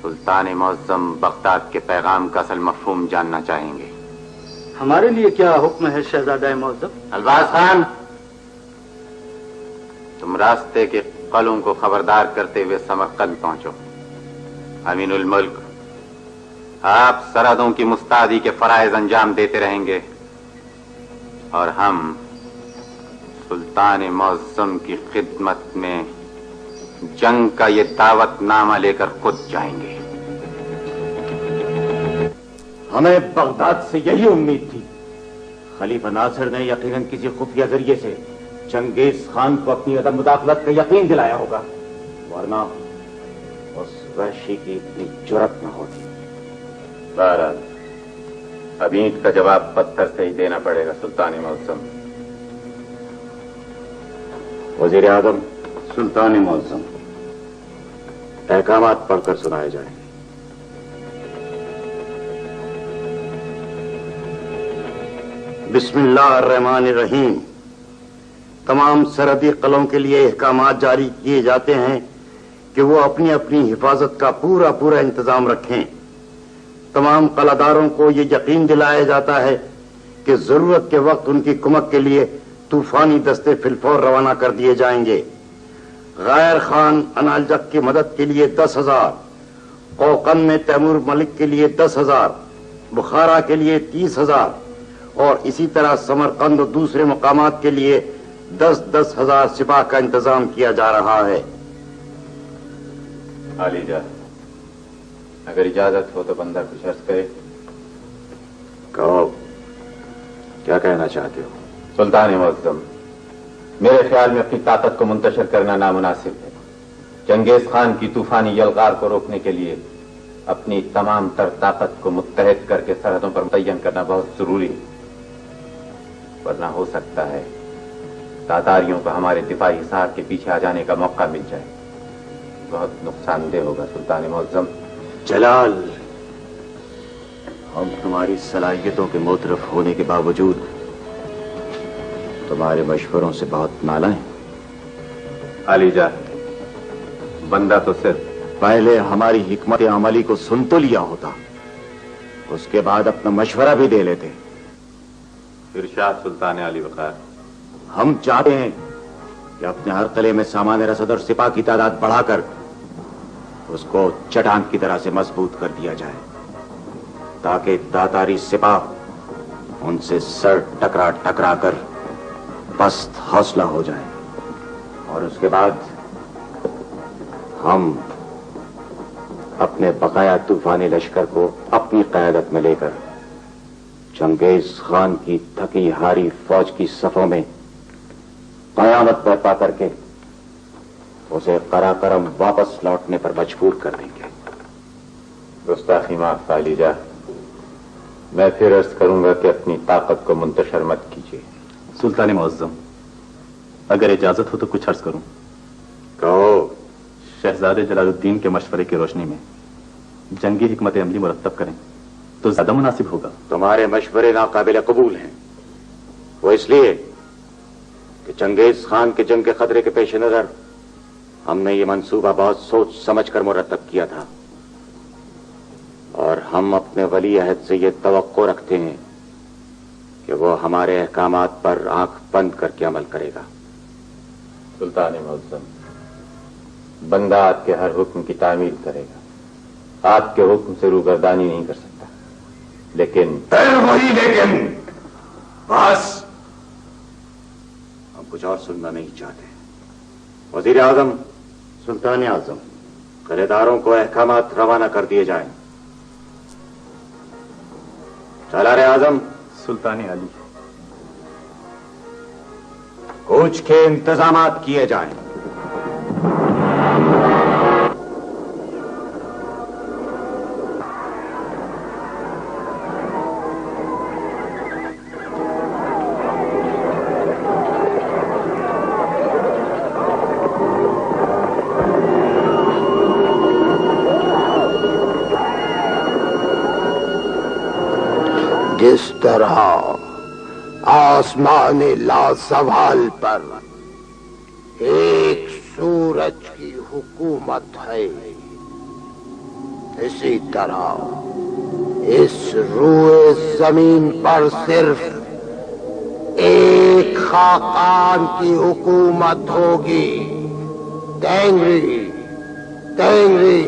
सुल्तान मुअज्जम बगदाद के पैगाम का असल मफहूम जानना चाहेंगे। हमारे लिए क्या हुक्म है शहजादा मुअज्जम? अल्बास खान, तुम रास्ते के कलों को खबरदार करते हुए समरकंद पहुंचो। अमीनुल मुल्क, आप सरहदों की मुस्तादी के फराइज अंजाम देते रहेंगे और हम सुल्तान मुअज्जम की खिदमत में जंग का ये दावतनामा लेकर खुद जाएंगे। हमें बगदाद से यही उम्मीद थी। खलीफा नासिर ने यकीनन किसी खुफिया जरिए से चंगेज खान को अपनी अदम मुदाखलत का यकीन दिलाया होगा, वरना उस वहशी की इतनी जुर्रत न होती। बहरहाल अब ईंट का जवाब पत्थर से ही देना पड़ेगा। सुल्तान मुअज्जम। वजीर आजम, सुल्तान मुअज्जम, अहकामात पढ़कर सुनाए जाएं। बिस्मिल्लाहिर्रहमानिर्रहीम। तमाम सरहदी कलों के लिए अहकामात जारी किए जाते हैं कि वो अपनी अपनी हिफाजत का पूरा पूरा इंतजाम रखें। तमाम कलादारों को ये यकीन दिलाया जाता है कि जरूरत के वक्त उनकी कुमक के लिए तूफानी दस्ते फिलफौर रवाना कर दिए जाएंगे। गैर खान अनालजक की मदद के लिए 10,000, कोकन में तैमूर मलिक के लिए 10,000, बुखारा के लिए 30,000 और इसी तरह समरकंद और दूसरे मकामात के लिए 10-10 हजार सिपाह का इंतजाम किया जा रहा है। आलीजा, अगर इजाजत हो तो बंदा कुछ अर्ज करे। कहो, क्या कहना चाहते हो? सुल्तान मुअज्जम, मेरे ख्याल में अपनी ताकत को मुंतशिर करना नामुनासिब है। चंगेज खान की तूफानी यलगार को रोकने के लिए अपनी तमाम तर ताकत को मुत्तहद करके सरहदों पर मुतय्यन करना बहुत जरूरी है, वरना हो सकता है तातारियों को हमारे दिफाई हिसार के पीछे आ जाने का मौका मिल जाए। बहुत नुकसानदेह होगा सुल्तान मुअज्जम। जलाल, हम तुम्हारी सलाहियतों के मोतरफ होने के बावजूद तुम्हारे मशवरों से बहुत नाला है। आलीजा, बंदा तो सिर्फ पहले हमारी हिकमत अमली को सुन तो लिया होता, उसके बाद अपना मशवरा भी दे लेते। इरशाद सुल्तान अली वकार। हम चाहते हैं कि अपने हर किले में सामान्य रसद और सिपाह की तादाद बढ़ाकर اس کو चट्टान की तरह से मजबूत कर दिया जाए ताकि दातारी सिपाह उनसे सर टकरा टकरा कर पस्त हौसला हो जाए और उसके बाद हम अपने बकाया तूफानी लश्कर को अपनी क़यादत में लेकर चंगेज खान की थकी हारी फौज की सफों में कयामत बर्पा करके उसे कराकरम वापस लौटने पर मजबूर कर देंगे। गुस्ताखी माफ फालीजा, मैं फिर अर्ज करूंगा कि अपनी ताकत को मुंतशर मत कीजिए। सुल्तान मुअज्जम, अगर इजाजत हो तो कुछ अर्ज करूं। कहो। शहजादे जलालुद्दीन के मशवरे की रोशनी में जंगी हिकमत अमली मुरत्तब करें तो ज्यादा मुनासिब होगा। तुम्हारे मशवरे नाकाबिल कबूल हैं, वो इसलिए कि चंगेज खान के जंग के खतरे के पेश नजर हमने ये मंसूबा बहुत सोच समझ कर मुरत्तब किया था और हम अपने वली अहद से ये तवक्को रखते हैं कि वो हमारे अहकामात पर आंख बंद करके अमल करेगा। सुल्तान मुअज्जम, बंदा आपके हर हुक्म की तामील करेगा, आपके हुक्म से रूगर्दानी नहीं कर सकता, लेकिन बस हम कुछ और सुनना नहीं चाहते। वजीर आजम, सुल्तान आजम, करेदारों को अहकामात रवाना कर दिए जाएं। सालार आजम, सुल्तान अली, कूच के इंतजामात किए जाएं। जिस तरह आसमान लासवाल पर एक सूरज की हुकूमत है, इसी तरह इस रूए जमीन पर सिर्फ एक खाकान की हुकूमत होगी। तेंगरी तेंगरी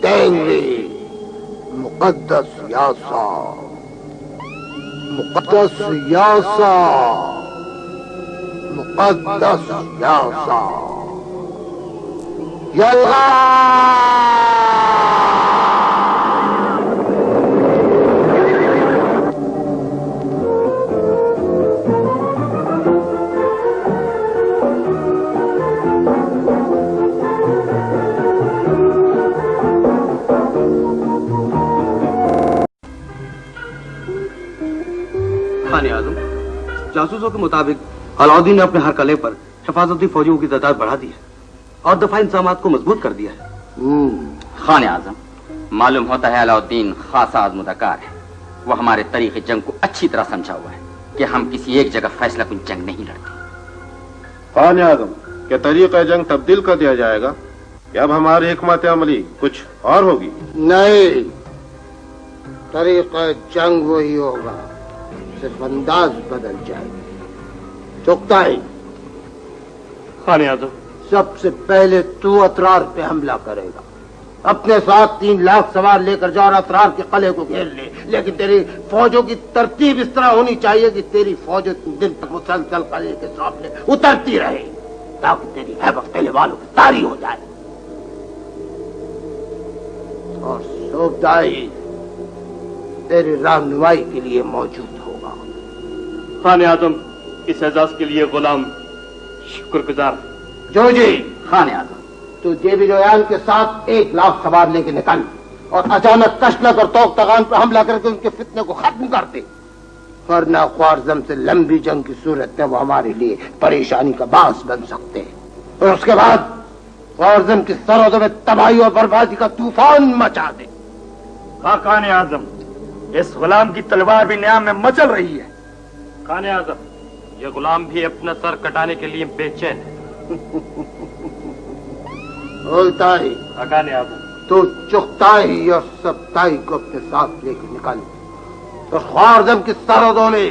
तेंगरी, मुकद्दस यासा, मुकद्दस यासा, मुकद्दस यासा, यल्गा। आजम, जासूसों के मुताबिक अलाउद्दीन ने अपने हर कले पर हिफाजती फौजियों की तादाद बढ़ा दी है और दफा इंतजामात को मजबूत कर दिया है। खान आजम, मालूम होता है अलाउद्दीन खासा आजमुदाकार है। वो हमारे तरीके जंग को अच्छी तरह समझा हुआ है कि हम किसी एक जगह फैसला कुन जंग नहीं लड़ते। खान आजम, क्या तरीका जंग तब्दील कर दिया जाएगा या अब हमारी हिकमत अमली कुछ और होगी? नहीं, तरीका जंग वही होगा, सिर्फ अंदाज बदल जाएगा। चुकता है खान आजम, सबसे पहले तू अतरार पे हमला करेगा। अपने साथ 3 लाख सवार लेकर जा और अतरार के किले को घेर ले, लेकिन तेरी फौजों की तरतीब इस तरह होनी चाहिए कि तेरी फौज दिन तक मुसलसल किले के सामने उतरती रहे ताकि तेरी हैबत पहले वालों की तारी हो जाए। और सोबदाई तेरी रहनुमाई के लिए मौजूद होगा। खान आजम, इस एजाज के लिए गुलाम शुक्रगुजार। जो जी खान आजम, तू देवी लोयान के साथ 1 लाख सवार लेके निकल और अचानक कशलक और तोक तगान पर हमला करके उनके फितने को खत्म कर दे, वरना ख्वारजम से लंबी जंग की सूरत में वो हमारे लिए परेशानी का बास बन सकते हैं। और उसके बाद ख्वारजम की सरहदों में तबाही और बर्बादी का तूफान मचा दे। खान आजम, इस गुलाम की तलवार भी न्याम में मचल रही है। खान आजम, ये गुलाम भी अपना सर कटाने के लिए बेचैन है। बोलता ही खान आजम, तो चुगताई और सबताई को अपने साथ लेकर निकाल तो ख्वारजम की सरहदों में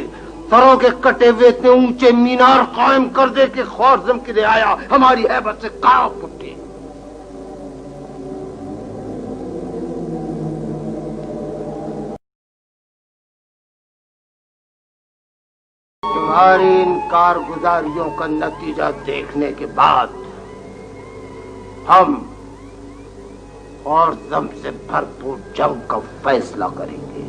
सरों के कटे हुए इतने ऊंचे मीनार कायम कर दे कि ख्वारजम की रियाया हमारी हैबत से कांप उठे। तुम्हारी इन कारगुजारियों का नतीजा देखने के बाद हम और दम से भरपूर जंग का फैसला करेंगे।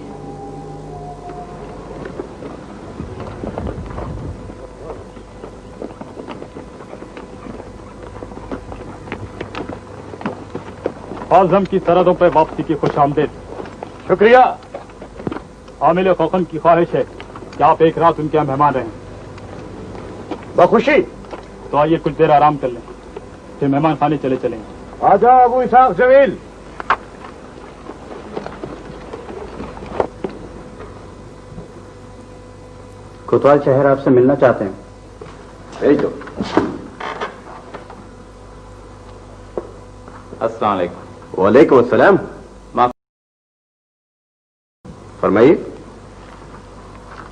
आजम की सरहदों पर वापसी की खुशामदीद। शुक्रिया। आमिल खोखन की ख्वाहिश है कि आप एक रात उनके यहाँ मेहमान रहें। बखुशी। तो आइए कुछ देर आराम कर लें, फिर मेहमान खाने चले चलेंगे। आजा अबू इसाक जमील। कोतवाल शहर आपसे मिलना चाहते हैं। भेज दो। अस्सलाम वालेकुम। वालेकुम अस्सलाम। फरमाइए।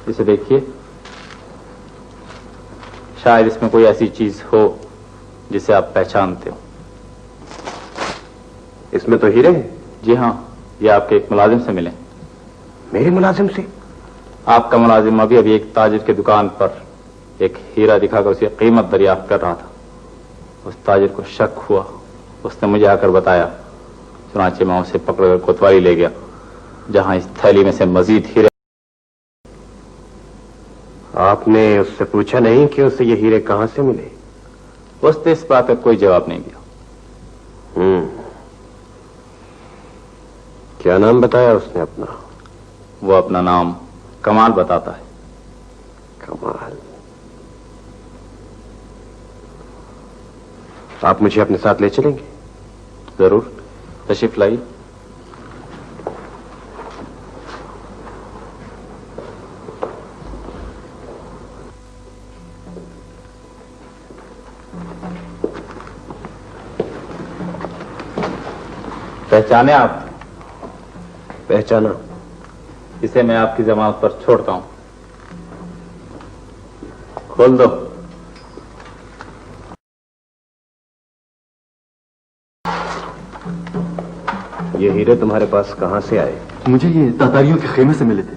इसे देखिए, शायद इसमें कोई ऐसी चीज हो जिसे आप पहचानते हो। इसमें तो हीरे हैं। जी हाँ, ये आपके एक मुलाजिम से मिले। मेरे मुलाजिम से? आपका मुलाजिम अभी अभी एक ताजिर की दुकान पर एक हीरा दिखाकर उसकी कीमत दरियाफ्त कर रहा था। उस ताजिर को शक हुआ, उसने मुझे आकर बताया। चुनाचे मैं उसे पकड़कर कोतवाली ले गया, जहां इस थैली में से मजीद हीरे। आपने उससे पूछा नहीं कि उसे ये हीरे कहां से मिले? उसने इस बात का कोई जवाब नहीं दिया। क्या नाम बताया उसने अपना? वो अपना नाम कमाल बताता है। कमाल। आप मुझे अपने साथ ले चलेंगे? जरूर, तशरीफ लाइए। पहचाने आप? पहचाना। इसे मैं आपकी जमानत पर छोड़ता हूं। खोल दो। ये हीरे तुम्हारे पास कहां से आए? मुझे ये तातारियों के खेमे से मिले थे।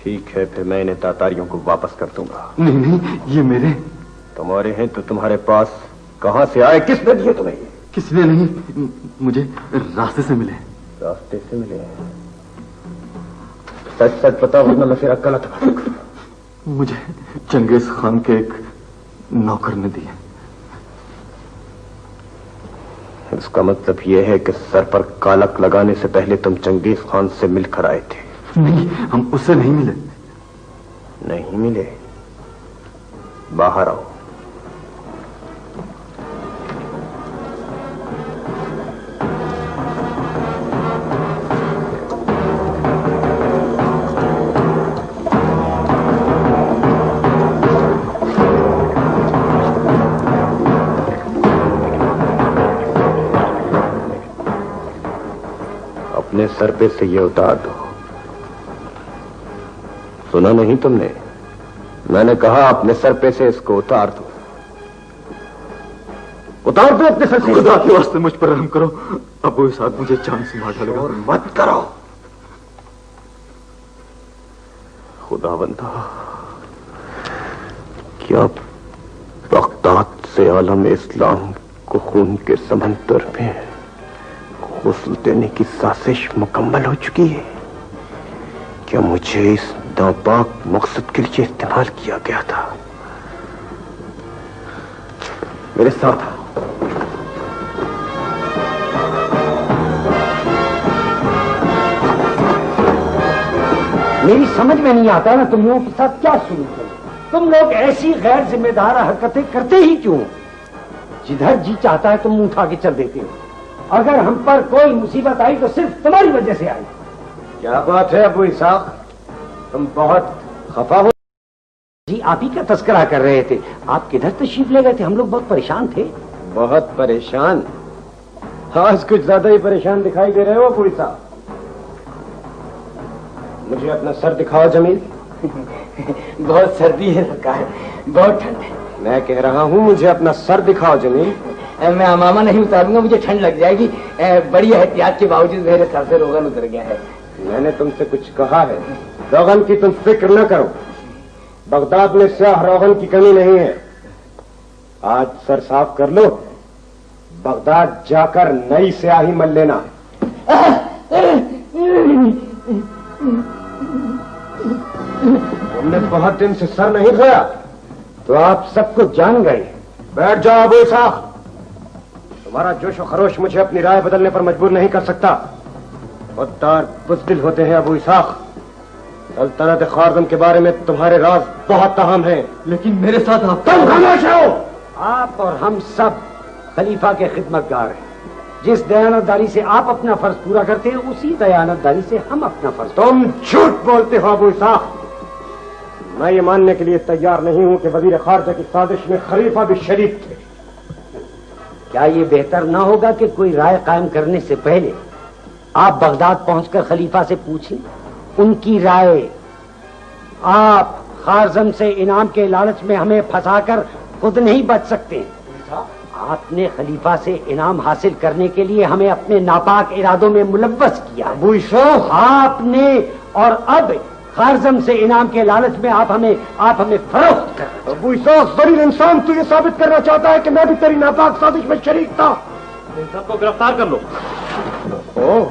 ठीक है, फिर मैं इन्हें तातारियों को वापस कर दूंगा। नहीं नहीं, ये मेरे। तुम्हारे हैं तो तुम्हारे पास कहां से आए? किसने दिए तुम्हें? किसी ने नहीं, मुझे रास्ते से मिले। रास्ते से मिले हैं? सच सच बताओ, वरना मैं फिर गलत बात करूं। मुझे चंगेज खान के एक नौकर ने दिए। इसका मतलब यह है कि सर पर कालक लगाने से पहले तुम चंगेज खान से मिलकर आए थे? नहीं, हम उससे नहीं मिले। नहीं मिले? बाहर आओ। अपने सर पे से ये उतार दो। सुना नहीं तुमने? मैंने कहा अपने सर पे से इसको उतार दो। उतार दो अपने सर से। खुदा के वास्ते मुझ पर रहम करो। अब वो इस मुझे चांद से मार डालेगा। और मत करो। खुदावंदा, क्या बगदाद से आलम इस्लाम को खून के समंदर में गुस्ल देने की साजिश मुकम्मल हो चुकी है? क्या मुझे इस नापाक मकसद के लिए इस्तेमाल किया गया था? मेरे साथ आओ। मेरी समझ में नहीं आता ना तुम लोगों के साथ क्या शुरू करो। तुम लोग ऐसी गैर जिम्मेदार हरकतें करते ही क्यों? जिधर जी चाहता है तुम मुंह उठा के चल देते हो। अगर हम पर कोई मुसीबत आई तो सिर्फ तुम्हारी वजह से आई। क्या बात है अबू इसाक, तुम बहुत खफा हो? जी आप ही का तस्करा कर रहे थे। आप किधर तशरीफ ले गए थे? हम लोग बहुत परेशान थे। बहुत परेशान? आज कुछ ज्यादा ही परेशान दिखाई दे रहे हो अबू इसाक। मुझे अपना सर दिखाओ जमील। बहुत सर्दी है सरकार, बहुत ठंड है। मैं कह रहा हूँ मुझे अपना सर दिखाओ जमील। मैं अमामा नहीं उतारूंगा, मुझे ठंड लग जाएगी। बड़ी एहतियात के बावजूद मेरे सर से रोगन उतर गया है। मैंने तुमसे कुछ कहा है? रोगन की तुम फिक्र न करो। बगदाद में स्याह रोगन की कमी नहीं है। आज सर साफ कर लो, बगदाद जाकर नई स्याही मल लेना। तुमने बहुत दिन से सर नहीं धोया तो आप सब कुछ जान गए। बैठ जाओ अबू इसाक। तुम्हारा जोश और खरोश मुझे अपनी राय बदलने पर मजबूर नहीं कर सकता। गद्दार बुज़दिल होते हैं अबू इसाक। सल्तनत खारज़म के बारे में तुम्हारे राज बहुत अहम हैं। लेकिन मेरे साथ आप तुम खामोश हो। आप और हम सब खलीफा के खिदमतगार हैं। जिस दयानतदारी से आप अपना फर्ज पूरा करते हैं उसी दयानतदारी से हम अपना फर्ज। तुम झूठ बोलते हो अबू इसाक। मैं ये मानने के लिए तैयार नहीं हूं कि वजीर खारजा की साजिश में खलीफा भी शरीक थे। क्या ये बेहतर ना होगा कि कोई राय कायम करने से पहले आप बगदाद पहुंचकर खलीफा से पूछें उनकी राय। आप खारज़म से इनाम के लालच में हमें फंसाकर खुद नहीं बच सकते। आपने खलीफा से इनाम हासिल करने के लिए हमें अपने नापाक इरादों में मुलव्वस किया। अबू इसाक आपने और अब खारज़म से इनाम के लालच में आप हमें फरोख्त कर। अबू इसाक ज़लील इंसान, तू ये साबित करना चाहता है कि मैं भी तेरी नापाक साजिश में शरीक था। इन सबको गिरफ्तार कर लो। ओ,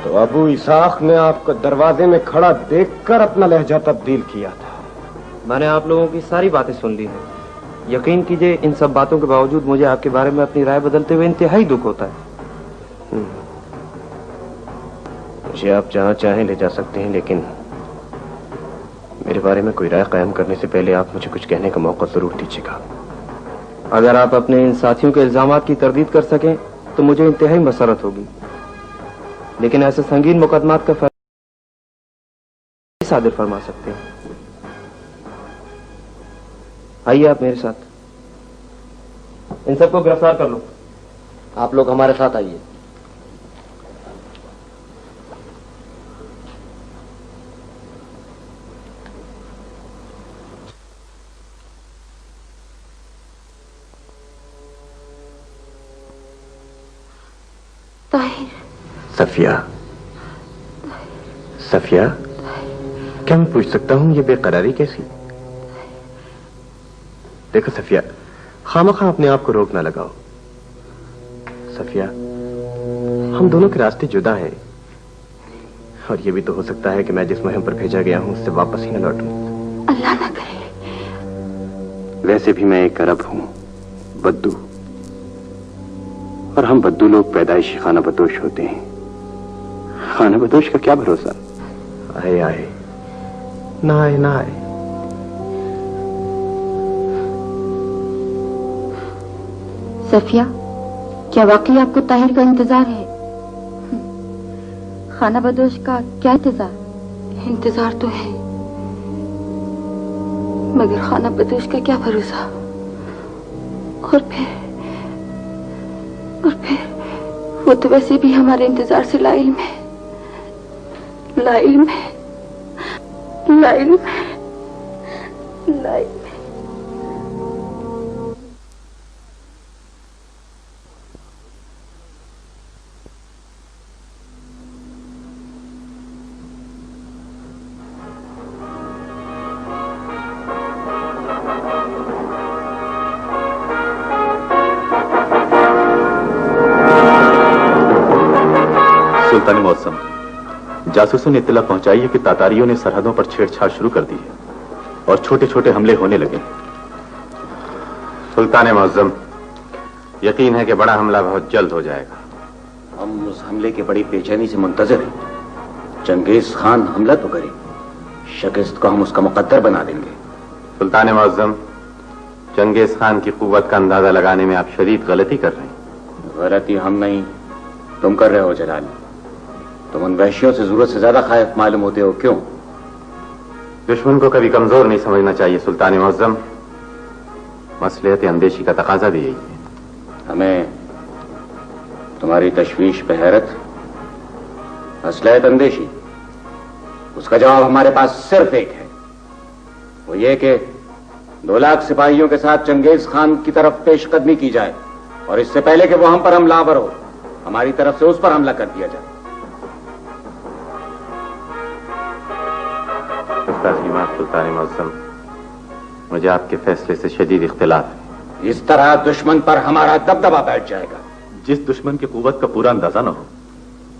तो अबू इसाक ने आपको दरवाजे में खड़ा देखकर अपना लहजा तब्दील किया था। मैंने आप लोगों की सारी बातें सुन ली हैं। यकीन कीजिए इन सब बातों के बावजूद मुझे आपके बारे में अपनी राय बदलते हुए इंतहाई दुख होता है। मुझे आप जहां चाहें ले जा सकते हैं, लेकिन मेरे बारे में कोई राय कायम करने से पहले आप मुझे कुछ कहने का मौका जरूर दीजिएगा। अगर आप अपने इन साथियों के इल्जामात की तरदीद कर सकें तो मुझे इंतहाई मसरत होगी, लेकिन ऐसे संगीन मुकदमात का फैसला सादिर फरमा सकते हैं। आइए आप मेरे साथ। इन सबको गिरफ्तार कर लो। आप लोग हमारे साथ आइए। सफिया, सफिया, क्या मैं पूछ सकता हूं ये बेकरारी कैसी? देखो सफिया, खामखा अपने आप को रोक ना लगाओ। सफिया, हम दोनों के रास्ते जुदा हैं, और ये भी तो हो सकता है कि मैं जिस मुहिम पर भेजा गया हूं उससे वापस ही न लौटूं। अल्लाह ना करे। वैसे भी मैं एक अरब हूं, बद्दू, और हम बद्दू लोग पैदाइशी खाना बदोश होते हैं। खाना बदोश का क्या भरोसा? आए आए, ना आए ना आए। सफिया, क्या वाकई आपको ताहिर का इंतजार है? खाना बदोश का क्या इंतजार? इंतजार तो है, मगर खाना बदोश का क्या भरोसा? और फिर वो तो वैसे भी हमारे इंतजार से लाइल्म है, लाइल्म है, लाइल्म है, लाइल्म है। सुल्तान मौसम, जासूसों ने इत्तला पहुंचाई है कि तातारियों ने सरहदों पर छेड़छाड़ शुरू कर दी है और छोटे छोटे हमले होने लगे। सुल्तान मौसम, यकीन है कि बड़ा हमला बहुत जल्द हो जाएगा। हम उस हमले की बड़ी बेचैनी से मुंतजर हैं। चंगेज खान हमला तो करे, शिकस्त को हम उसका मुकद्दर बना देंगे। सुल्तान मौसम, चंगेज खान की कुव्वत का अंदाजा लगाने में आप शदीद गलती कर रहे हैं। गलती हम नहीं, तुम कर रहे हो जलाल। तुम उन वहशियों से जरूरत से ज्यादा खाइफ मालूम होते हो। क्यों? दुश्मन को कभी कमजोर नहीं समझना चाहिए सुल्तान मुअज्जम। मसलियत अंदेशी का तकाजा भी यही है। हमें तुम्हारी तशवीश पे हैरत, मसलियत अंदेशी, उसका जवाब हमारे पास सिर्फ एक है, वो ये कि 2 लाख सिपाहियों के साथ चंगेज खान की तरफ पेशकदमी की जाए और इससे पहले कि वो हम पर हमलावर हो, हमारी तरफ से उस पर हमला कर दिया जाए। ताज़ीमात सुल्तान मुअज़्ज़म, मुझे आपके फैसले से शदीद इख्तिलाफ है। इस तरह दुश्मन पर हमारा दबदबा बैठ जाएगा। जिस दुश्मन की कुव्वत का पूरा अंदाजा न हो,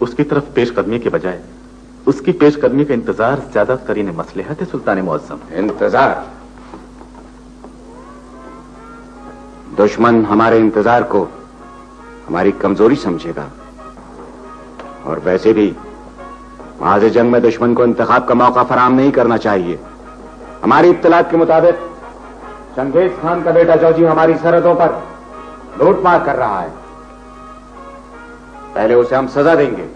उसकी तरफ पेशकदमी के बजाय उसकी पेशकदमी का इंतजार ज्यादा करीने मसलहत है सुल्तान मुअज़्ज़म। इंतजार? दुश्मन हमारे इंतजार को हमारी कमजोरी समझेगा, और वैसे भी महाज जंग में दुश्मन को इंतखाब का मौका फराम नहीं करना चाहिए। हमारी इत्तलात के मुताबिक चंगेज खान का बेटा जौजी हमारी सरहदों पर लूटमार कर रहा है। पहले उसे हम सजा देंगे।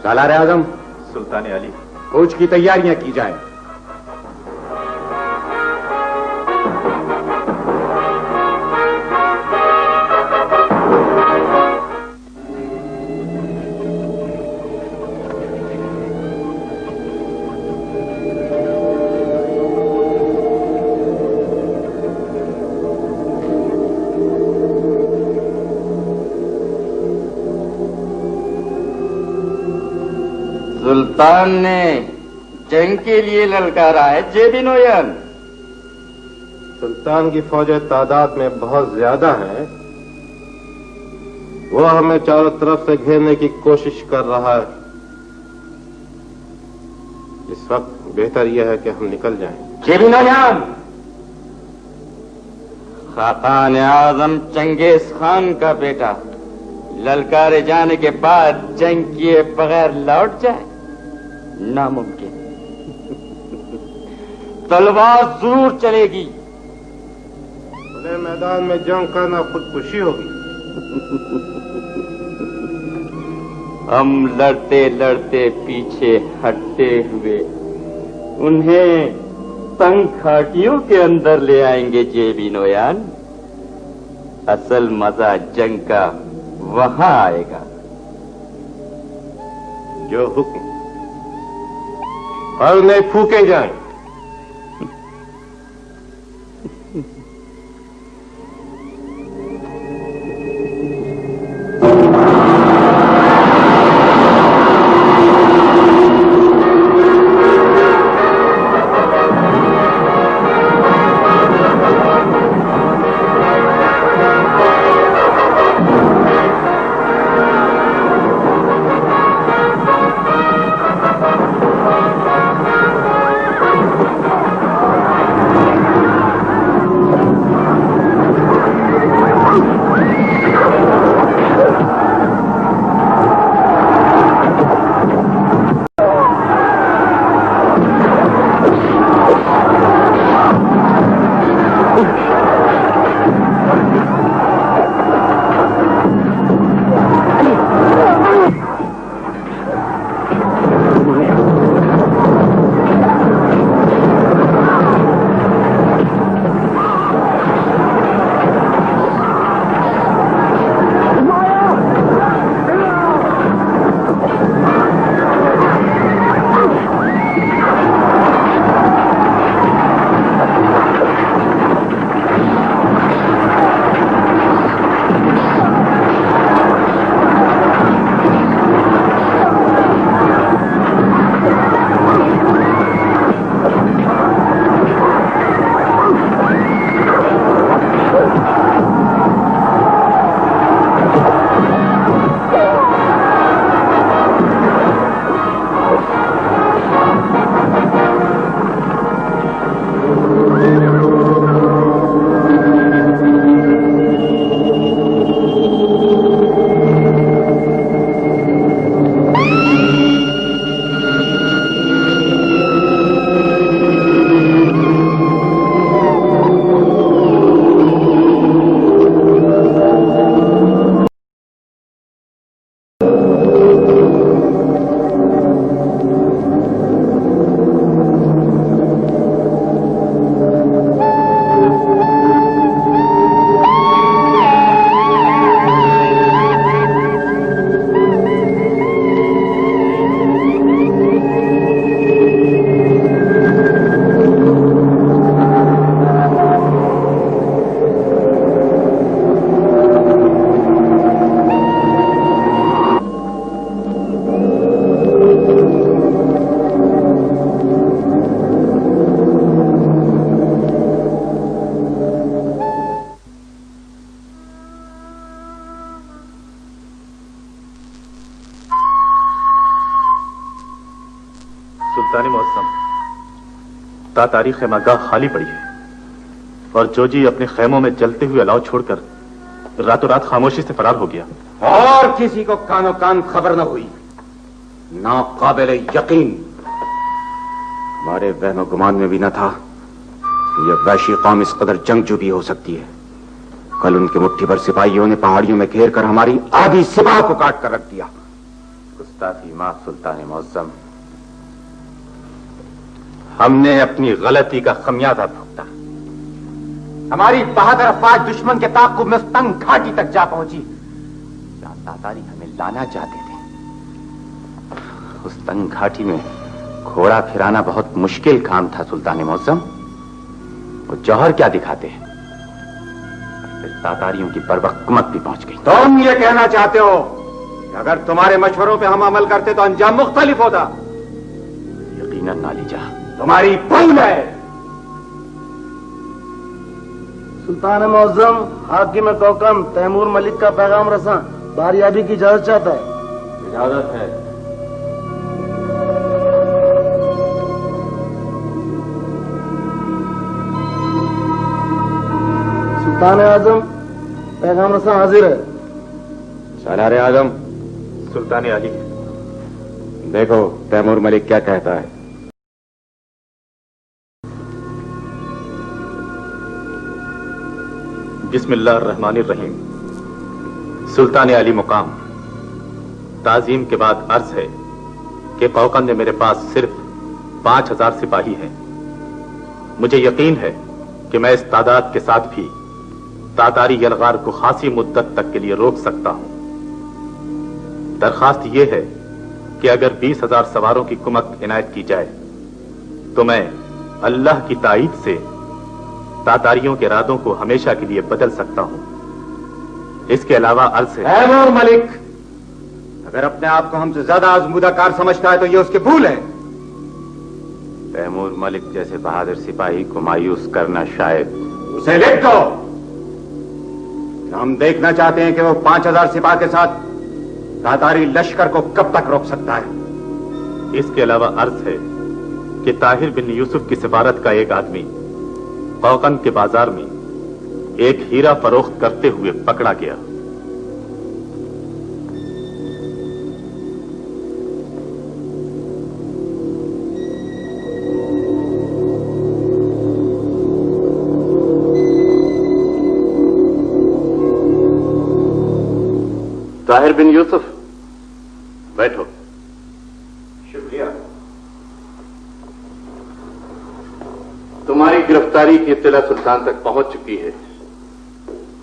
सालार आजम, सुल्तान अली, फौज की तैयारियां की जाए। सुल्तान ने जंग के लिए ललकारा है जेबी नोयन। सुल्तान की फौजें तादाद में बहुत ज्यादा है, वो हमें चारों तरफ से घेरने की कोशिश कर रहा है। इस वक्त बेहतर यह है कि हम निकल जाएं। जेबी नोयन, खाकान आजम चंगेज खान का बेटा ललकारे जाने के बाद जंग किए बगैर लौट जाए, नामुमकिन। तलवार जरूर चलेगी। खुले मैदान में जंग करना खुदकुशी होगी। हम लड़ते लड़ते पीछे हटते हुए उन्हें तंग खाटियों के अंदर ले आएंगे जेबी नोयान। असल मजा जंग का वहां आएगा। जो हुक्म और नहीं फूके जाएं। सुल्तान मुअज्जम, तातारी खैमागाह खाली पड़ी है और जोजी अपने खैमों में जलते हुए अलाव छोड़कर रातों रात खामोशी से फरार हो गया। और किसी को कानो कान खबर न हुई। नाकाबिल यकीन। हमारे वहम गुमान में भी न था कि यह वैशी कौम इस कदर जंगजू भी हो सकती है। कल उनके मुट्ठी भर सिपाहियों ने पहाड़ियों में घेर कर हमारी आधी सिपाह को काट कर रख दिया। गुस्ताखी माफ सुल्तान मुअज्जम, हमने अपनी गलती का खमियाजा भुगता। हमारी बहादुर अफवाज दुश्मन के ताक़ुब में उस तंग घाटी तक जा पहुंची जहां तातारी हमें लाना चाहते थे। उस तंग घाटी में घोड़ा फिराना बहुत मुश्किल काम था सुल्तान मुअज्जम। वो जौहर क्या दिखाते हैं। फिर तातारियों की बर्वक़्त भी पहुंच गई। तुम ये कहना चाहते हो कि अगर तुम्हारे मशवरों पे हम अमल करते तो अंजाम मुख्तलिफ होता? यकीनन नालीजा, तुम्हारी भूल है। सुल्तान मुअज्जम, हाकिम कौकम तैमूर मलिक का पैगाम रसा, बारियाबी की इजाजत चाहता है। इजाजत है। सुल्तान आजम, पैगाम रसा हाजिर है। सालार आजम। सुल्तान अली। देखो तैमूर मलिक क्या कहता है। बिस्मिल्लाहिर्रहमानिर्रहीम। सुल्तान अली मुकाम, ताजीम के बाद अर्ज है कि कौकन में मेरे पास सिर्फ 5000 सिपाही हैं। मुझे यकीन है कि मैं इस तादाद के साथ भी तातारी यलगार को खासी मुद्दत तक के लिए रोक सकता हूं। दरखास्त यह है कि अगर 20,000 सवारों की कुमक इनायत की जाए तो मैं अल्लाह की ताईद से तातारियों के इरादों को हमेशा के लिए बदल सकता हूं। इसके अलावा अर्ज है। तैमूर मलिक अगर अपने आप को हमसे ज्यादा आजमूदाकार समझता है तो ये उसकी भूल है। तैमूर मलिक जैसे बहादुर सिपाही को मायूस करना शायद। उसे लिख दो। हम देखना चाहते हैं कि वो 5000 सिपाह के साथ तातारी लश्कर को कब तक रोक सकता है। इसके अलावा अर्ज है कि ताहिर बिन यूसुफ की सिफारत का एक आदमी कौकन के बाजार में एक हीरा फरोख्त करते हुए पकड़ा गया। ताहिर बिन यूसुफ, बैठो। शुक्रिया। तुम्हारी गिरफ्तारी की इत्तला सुल्तान तक पहुंच चुकी है।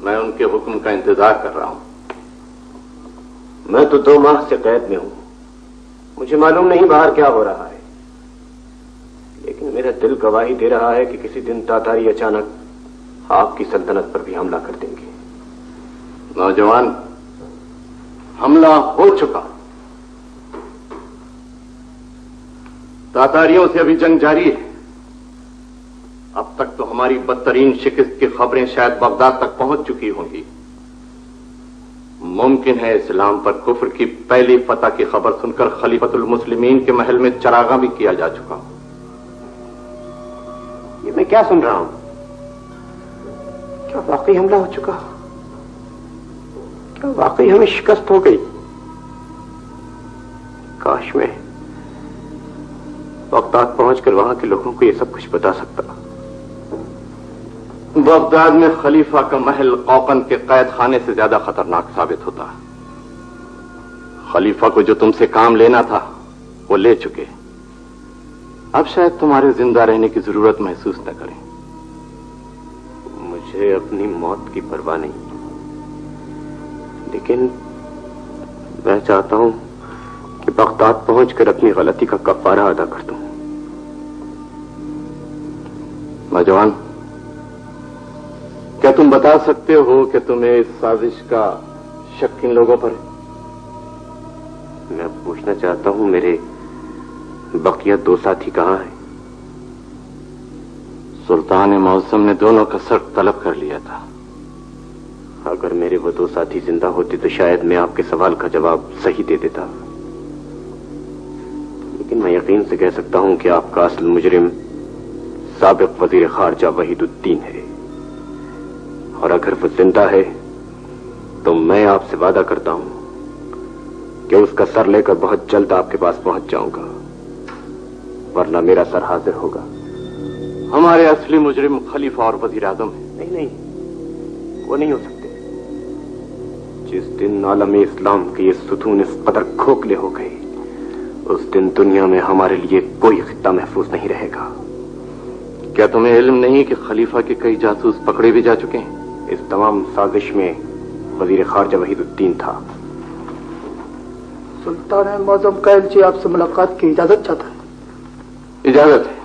मैं उनके हुक्म का इंतजार कर रहा हूं। मैं तो 2 माह से कैद में हूं। मुझे मालूम नहीं बाहर क्या हो रहा है, लेकिन मेरा दिल गवाही दे रहा है कि किसी दिन तातारी अचानक आपकी सल्तनत पर भी हमला कर देंगे। नौजवान, हमला हो चुका। तातारियों से अभी जंग जारी है। अब तक तो हमारी बदतरीन शिकस्त की खबरें शायद बगदाद तक पहुंच चुकी होंगी। मुमकिन है इस्लाम पर कुफ्र की पहली फतह की खबर सुनकर खलीफतुल मुस्लिमीन के महल में चरागा भी किया जा चुका हो। ये मैं क्या सुन रहा हूं? क्या वाकई हमला हो चुका? क्या वाकई हमें शिकस्त हो गई? काश मैं बगदाद पहुंचकर वहां के लोगों को ये सब कुछ बता सकता। बगदाद में खलीफा का महल कौकन के कैद खाने से ज्यादा खतरनाक साबित होता। खलीफा को जो तुमसे काम लेना था वो ले चुके। अब शायद तुम्हारे जिंदा रहने की जरूरत महसूस न करें। मुझे अपनी मौत की परवाह नहीं, लेकिन मैं चाहता हूं कि बगदाद पहुंचकर अपनी गलती का कफारा अदा कर दूं। नौजवान, क्या तुम बता सकते हो कि तुम्हें इस साजिश का शक किन लोगों पर है? मैं पूछना चाहता हूं मेरे बकिया 2 साथी कहां हैं? सुल्तान मुअज्जम ने दोनों का सर तलब कर लिया था। अगर मेरे वो 2 साथी जिंदा होते तो शायद मैं आपके सवाल का जवाब सही दे देता, लेकिन मैं यकीन से कह सकता हूं कि आपका असल मुजरिम साबिक वजीर खारजा वहीदुद्दीन है, और अगर वो जिंदा है तो मैं आपसे वादा करता हूं कि उसका सर लेकर बहुत जल्द आपके पास पहुंच जाऊंगा, वरना मेरा सर हाजिर होगा। हमारे असली मुजरिम खलीफा और वजीर आजम है। नहीं नहीं, वो नहीं हो सकते। जिस दिन आलम इस्लाम के ये सुतून इस कदर खोखले हो गए, उस दिन दुनिया में हमारे लिए कोई खित्ता महफूज नहीं रहेगा। क्या तुम्हें इल्म नहीं कि खलीफा के कई जासूस पकड़े भी जा चुके हैं? इस तमाम साजिश में वजीर खारजा वहीदुद्दीन था। सुल्तान मौजम का एलची आपसे मुलाकात की इजाजत चाहता है। इजाजत है।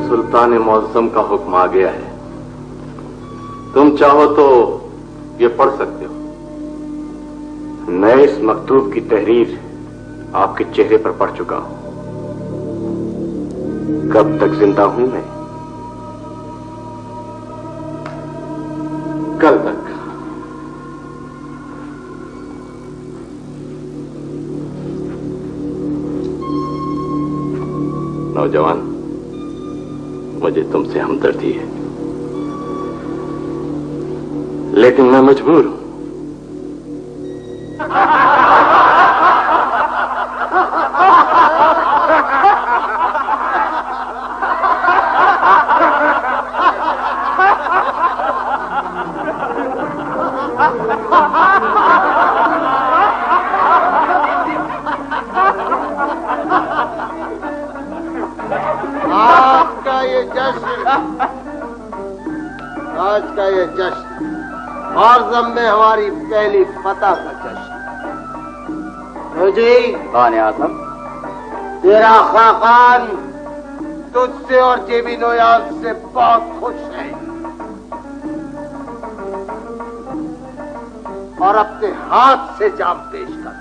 सुल्तान मौजम का हुक्म आ गया है। तुम चाहो तो ये पढ़ सकते हो। मैं इस मकतूब की तहरीर आपके चेहरे पर पढ़ चुका हूं। कब तक जिंदा हूं मैं? कल तक। नौजवान, मुझे तुमसे हमदर्दी है, लेकिन मैं मजबूर हूं। आज का ये जश्न खारज़म में हमारी पहली फतह का जश्न। जी खान आज़म, तेरा खाकान तुझसे और जेबी नोयान से बहुत खुश है और अपने हाथ से जाम पेश कर।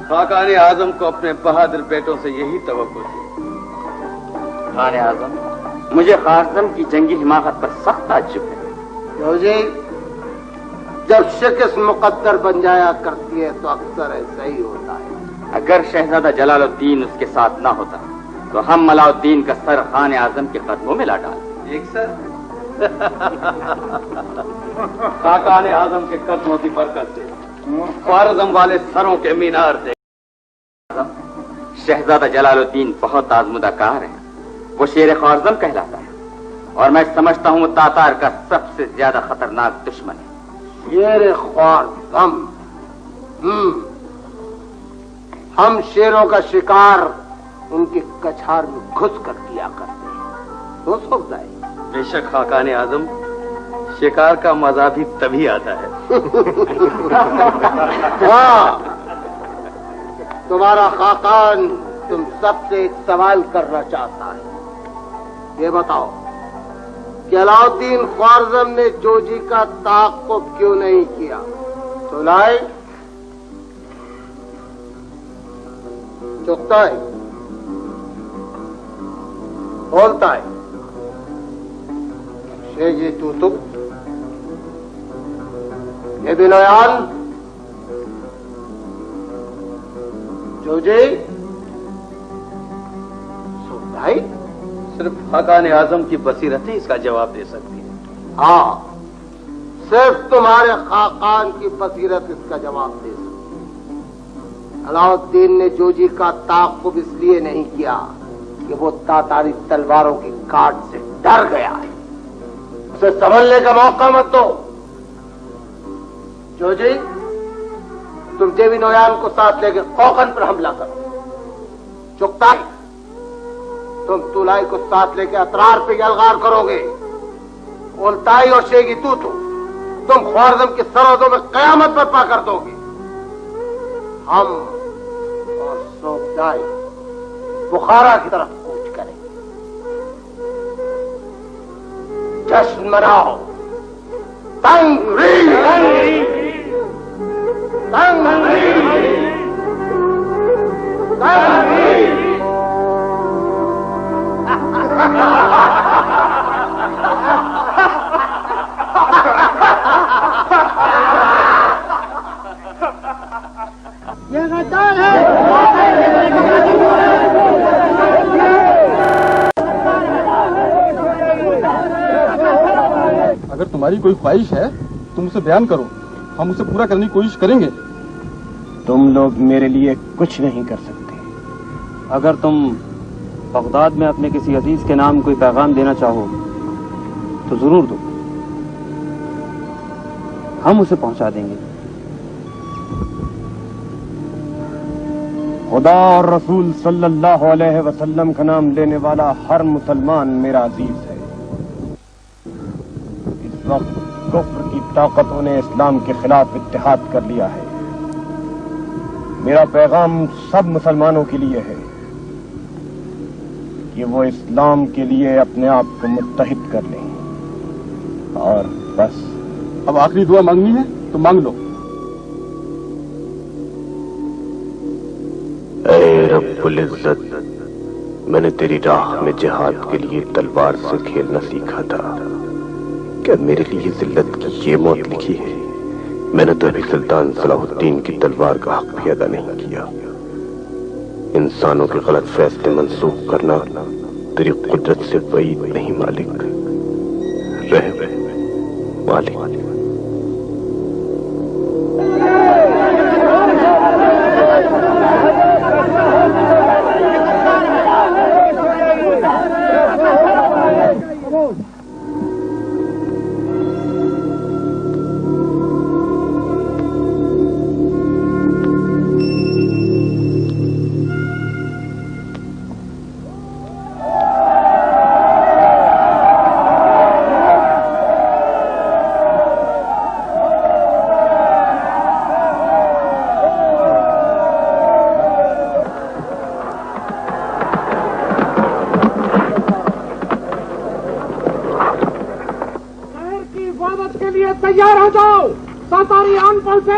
खाकान आजम को अपने बहादुर बेटों से यही तवक्को थी। खान आज़म, मुझे खारज़म की जंगी हिमाकत पर सख्त ताज्जुब है। जी, जब शिकस्त मुकद्दर बन जाया करती है तो अक्सर ऐसा ही होता है। अगर शहजादा जलालुद्दीन उसके साथ ना होता तो हम मलाउद्दीन का सर खान आज़म के कदमों में ला डालते। एक सर खाकान आजम के कदमों की बरकत से ख्वारिज़म वाले सरों के मीनार थे। शहजादा जलालुद्दीन बहुत आजमुदाकार है। वो शेर ख्वारिज़म कहलाता है और मैं समझता हूँ वो तातार का सबसे ज्यादा खतरनाक दुश्मन है। शेर ख्वारिज़म। हम शेरों का शिकार उनके कछार में घुस कर किया करते हैं। तो सोचता है बेशक खाकान आजम, शिकार का मजा भी तभी आता है। हाँ, तुम्हारा खाकान तुम सबसे एक सवाल करना चाहता है। ये बताओ कि अलाउद्दीन ख्वारिज़म ने जोजी का ताक़ुब क्यों नहीं किया? सुनाए? चुकता है, बोलता है। शेजी तू ये भी नयान जोजी सुनाई? सिर्फ खाकान आजम की बसीरत ही इसका जवाब दे सकती है। हाँ, सिर्फ तुम्हारे खाकान की बसीरत इसका जवाब दे सकती है। अलाउद्दीन ने जोजी का ताक़ुब इसलिए नहीं किया कि वो तातारी तलवारों की काट से डर गया है। उसे संभलने का मौका मत दो। जोजी, तुम जेबी नोयान को साथ लेकर कोकन पर हमला करो। चुगताई, तुम तुलाई को साथ लेकर अतरार पे यलगार करोगे। उल्ताई और शेगी तुम ख्वारिज़म की सरहदों में कयामत बर्पा कर दोगे। हम और सोबदाई बुखारा की तरफ कूच करेंगे। जश्न मनाओ। तंगरी ये गद्दार है। अगर तुम्हारी कोई ख्वाहिश है तुम उसे बयान करो, हम उसे पूरा करने की कोशिश करेंगे। तुम लोग मेरे लिए कुछ नहीं कर सकते। अगर तुम बगदाद में अपने किसी अजीज के नाम कोई पैगाम देना चाहो तो जरूर दो, हम उसे पहुंचा देंगे। खुदा और रसूल सल्लल्लाहु अलैहि वसल्लम का नाम लेने वाला हर मुसलमान मेरा अजीज है। इस वक्त कुफ्र की ताकतों ने इस्लाम के खिलाफ इत्तेहाद कर लिया है। मेरा पैगाम सब मुसलमानों के लिए है कि वो इस्लाम के लिए अपने आप को मुत्तहिद कर लें। और बस अब आखिरी दुआ मांगनी है तो मांग लो। ऐ रब्बुल इज्जत, मैंने तेरी राह में जिहाद के लिए तलवार से खेलना सीखा था। क्या मेरे लिए जिल्लत की ये मौत लिखी है? मैंने तो अभी सुल्तान सलाहुद्दीन की तलवार का हक भी अदा नहीं किया। इंसानों के गलत फैसले मंसूख करना तेरी कुदरत से बईद नहीं मालिक। रह मालिक। तैयार हो जाओ, सरकारी आनपल से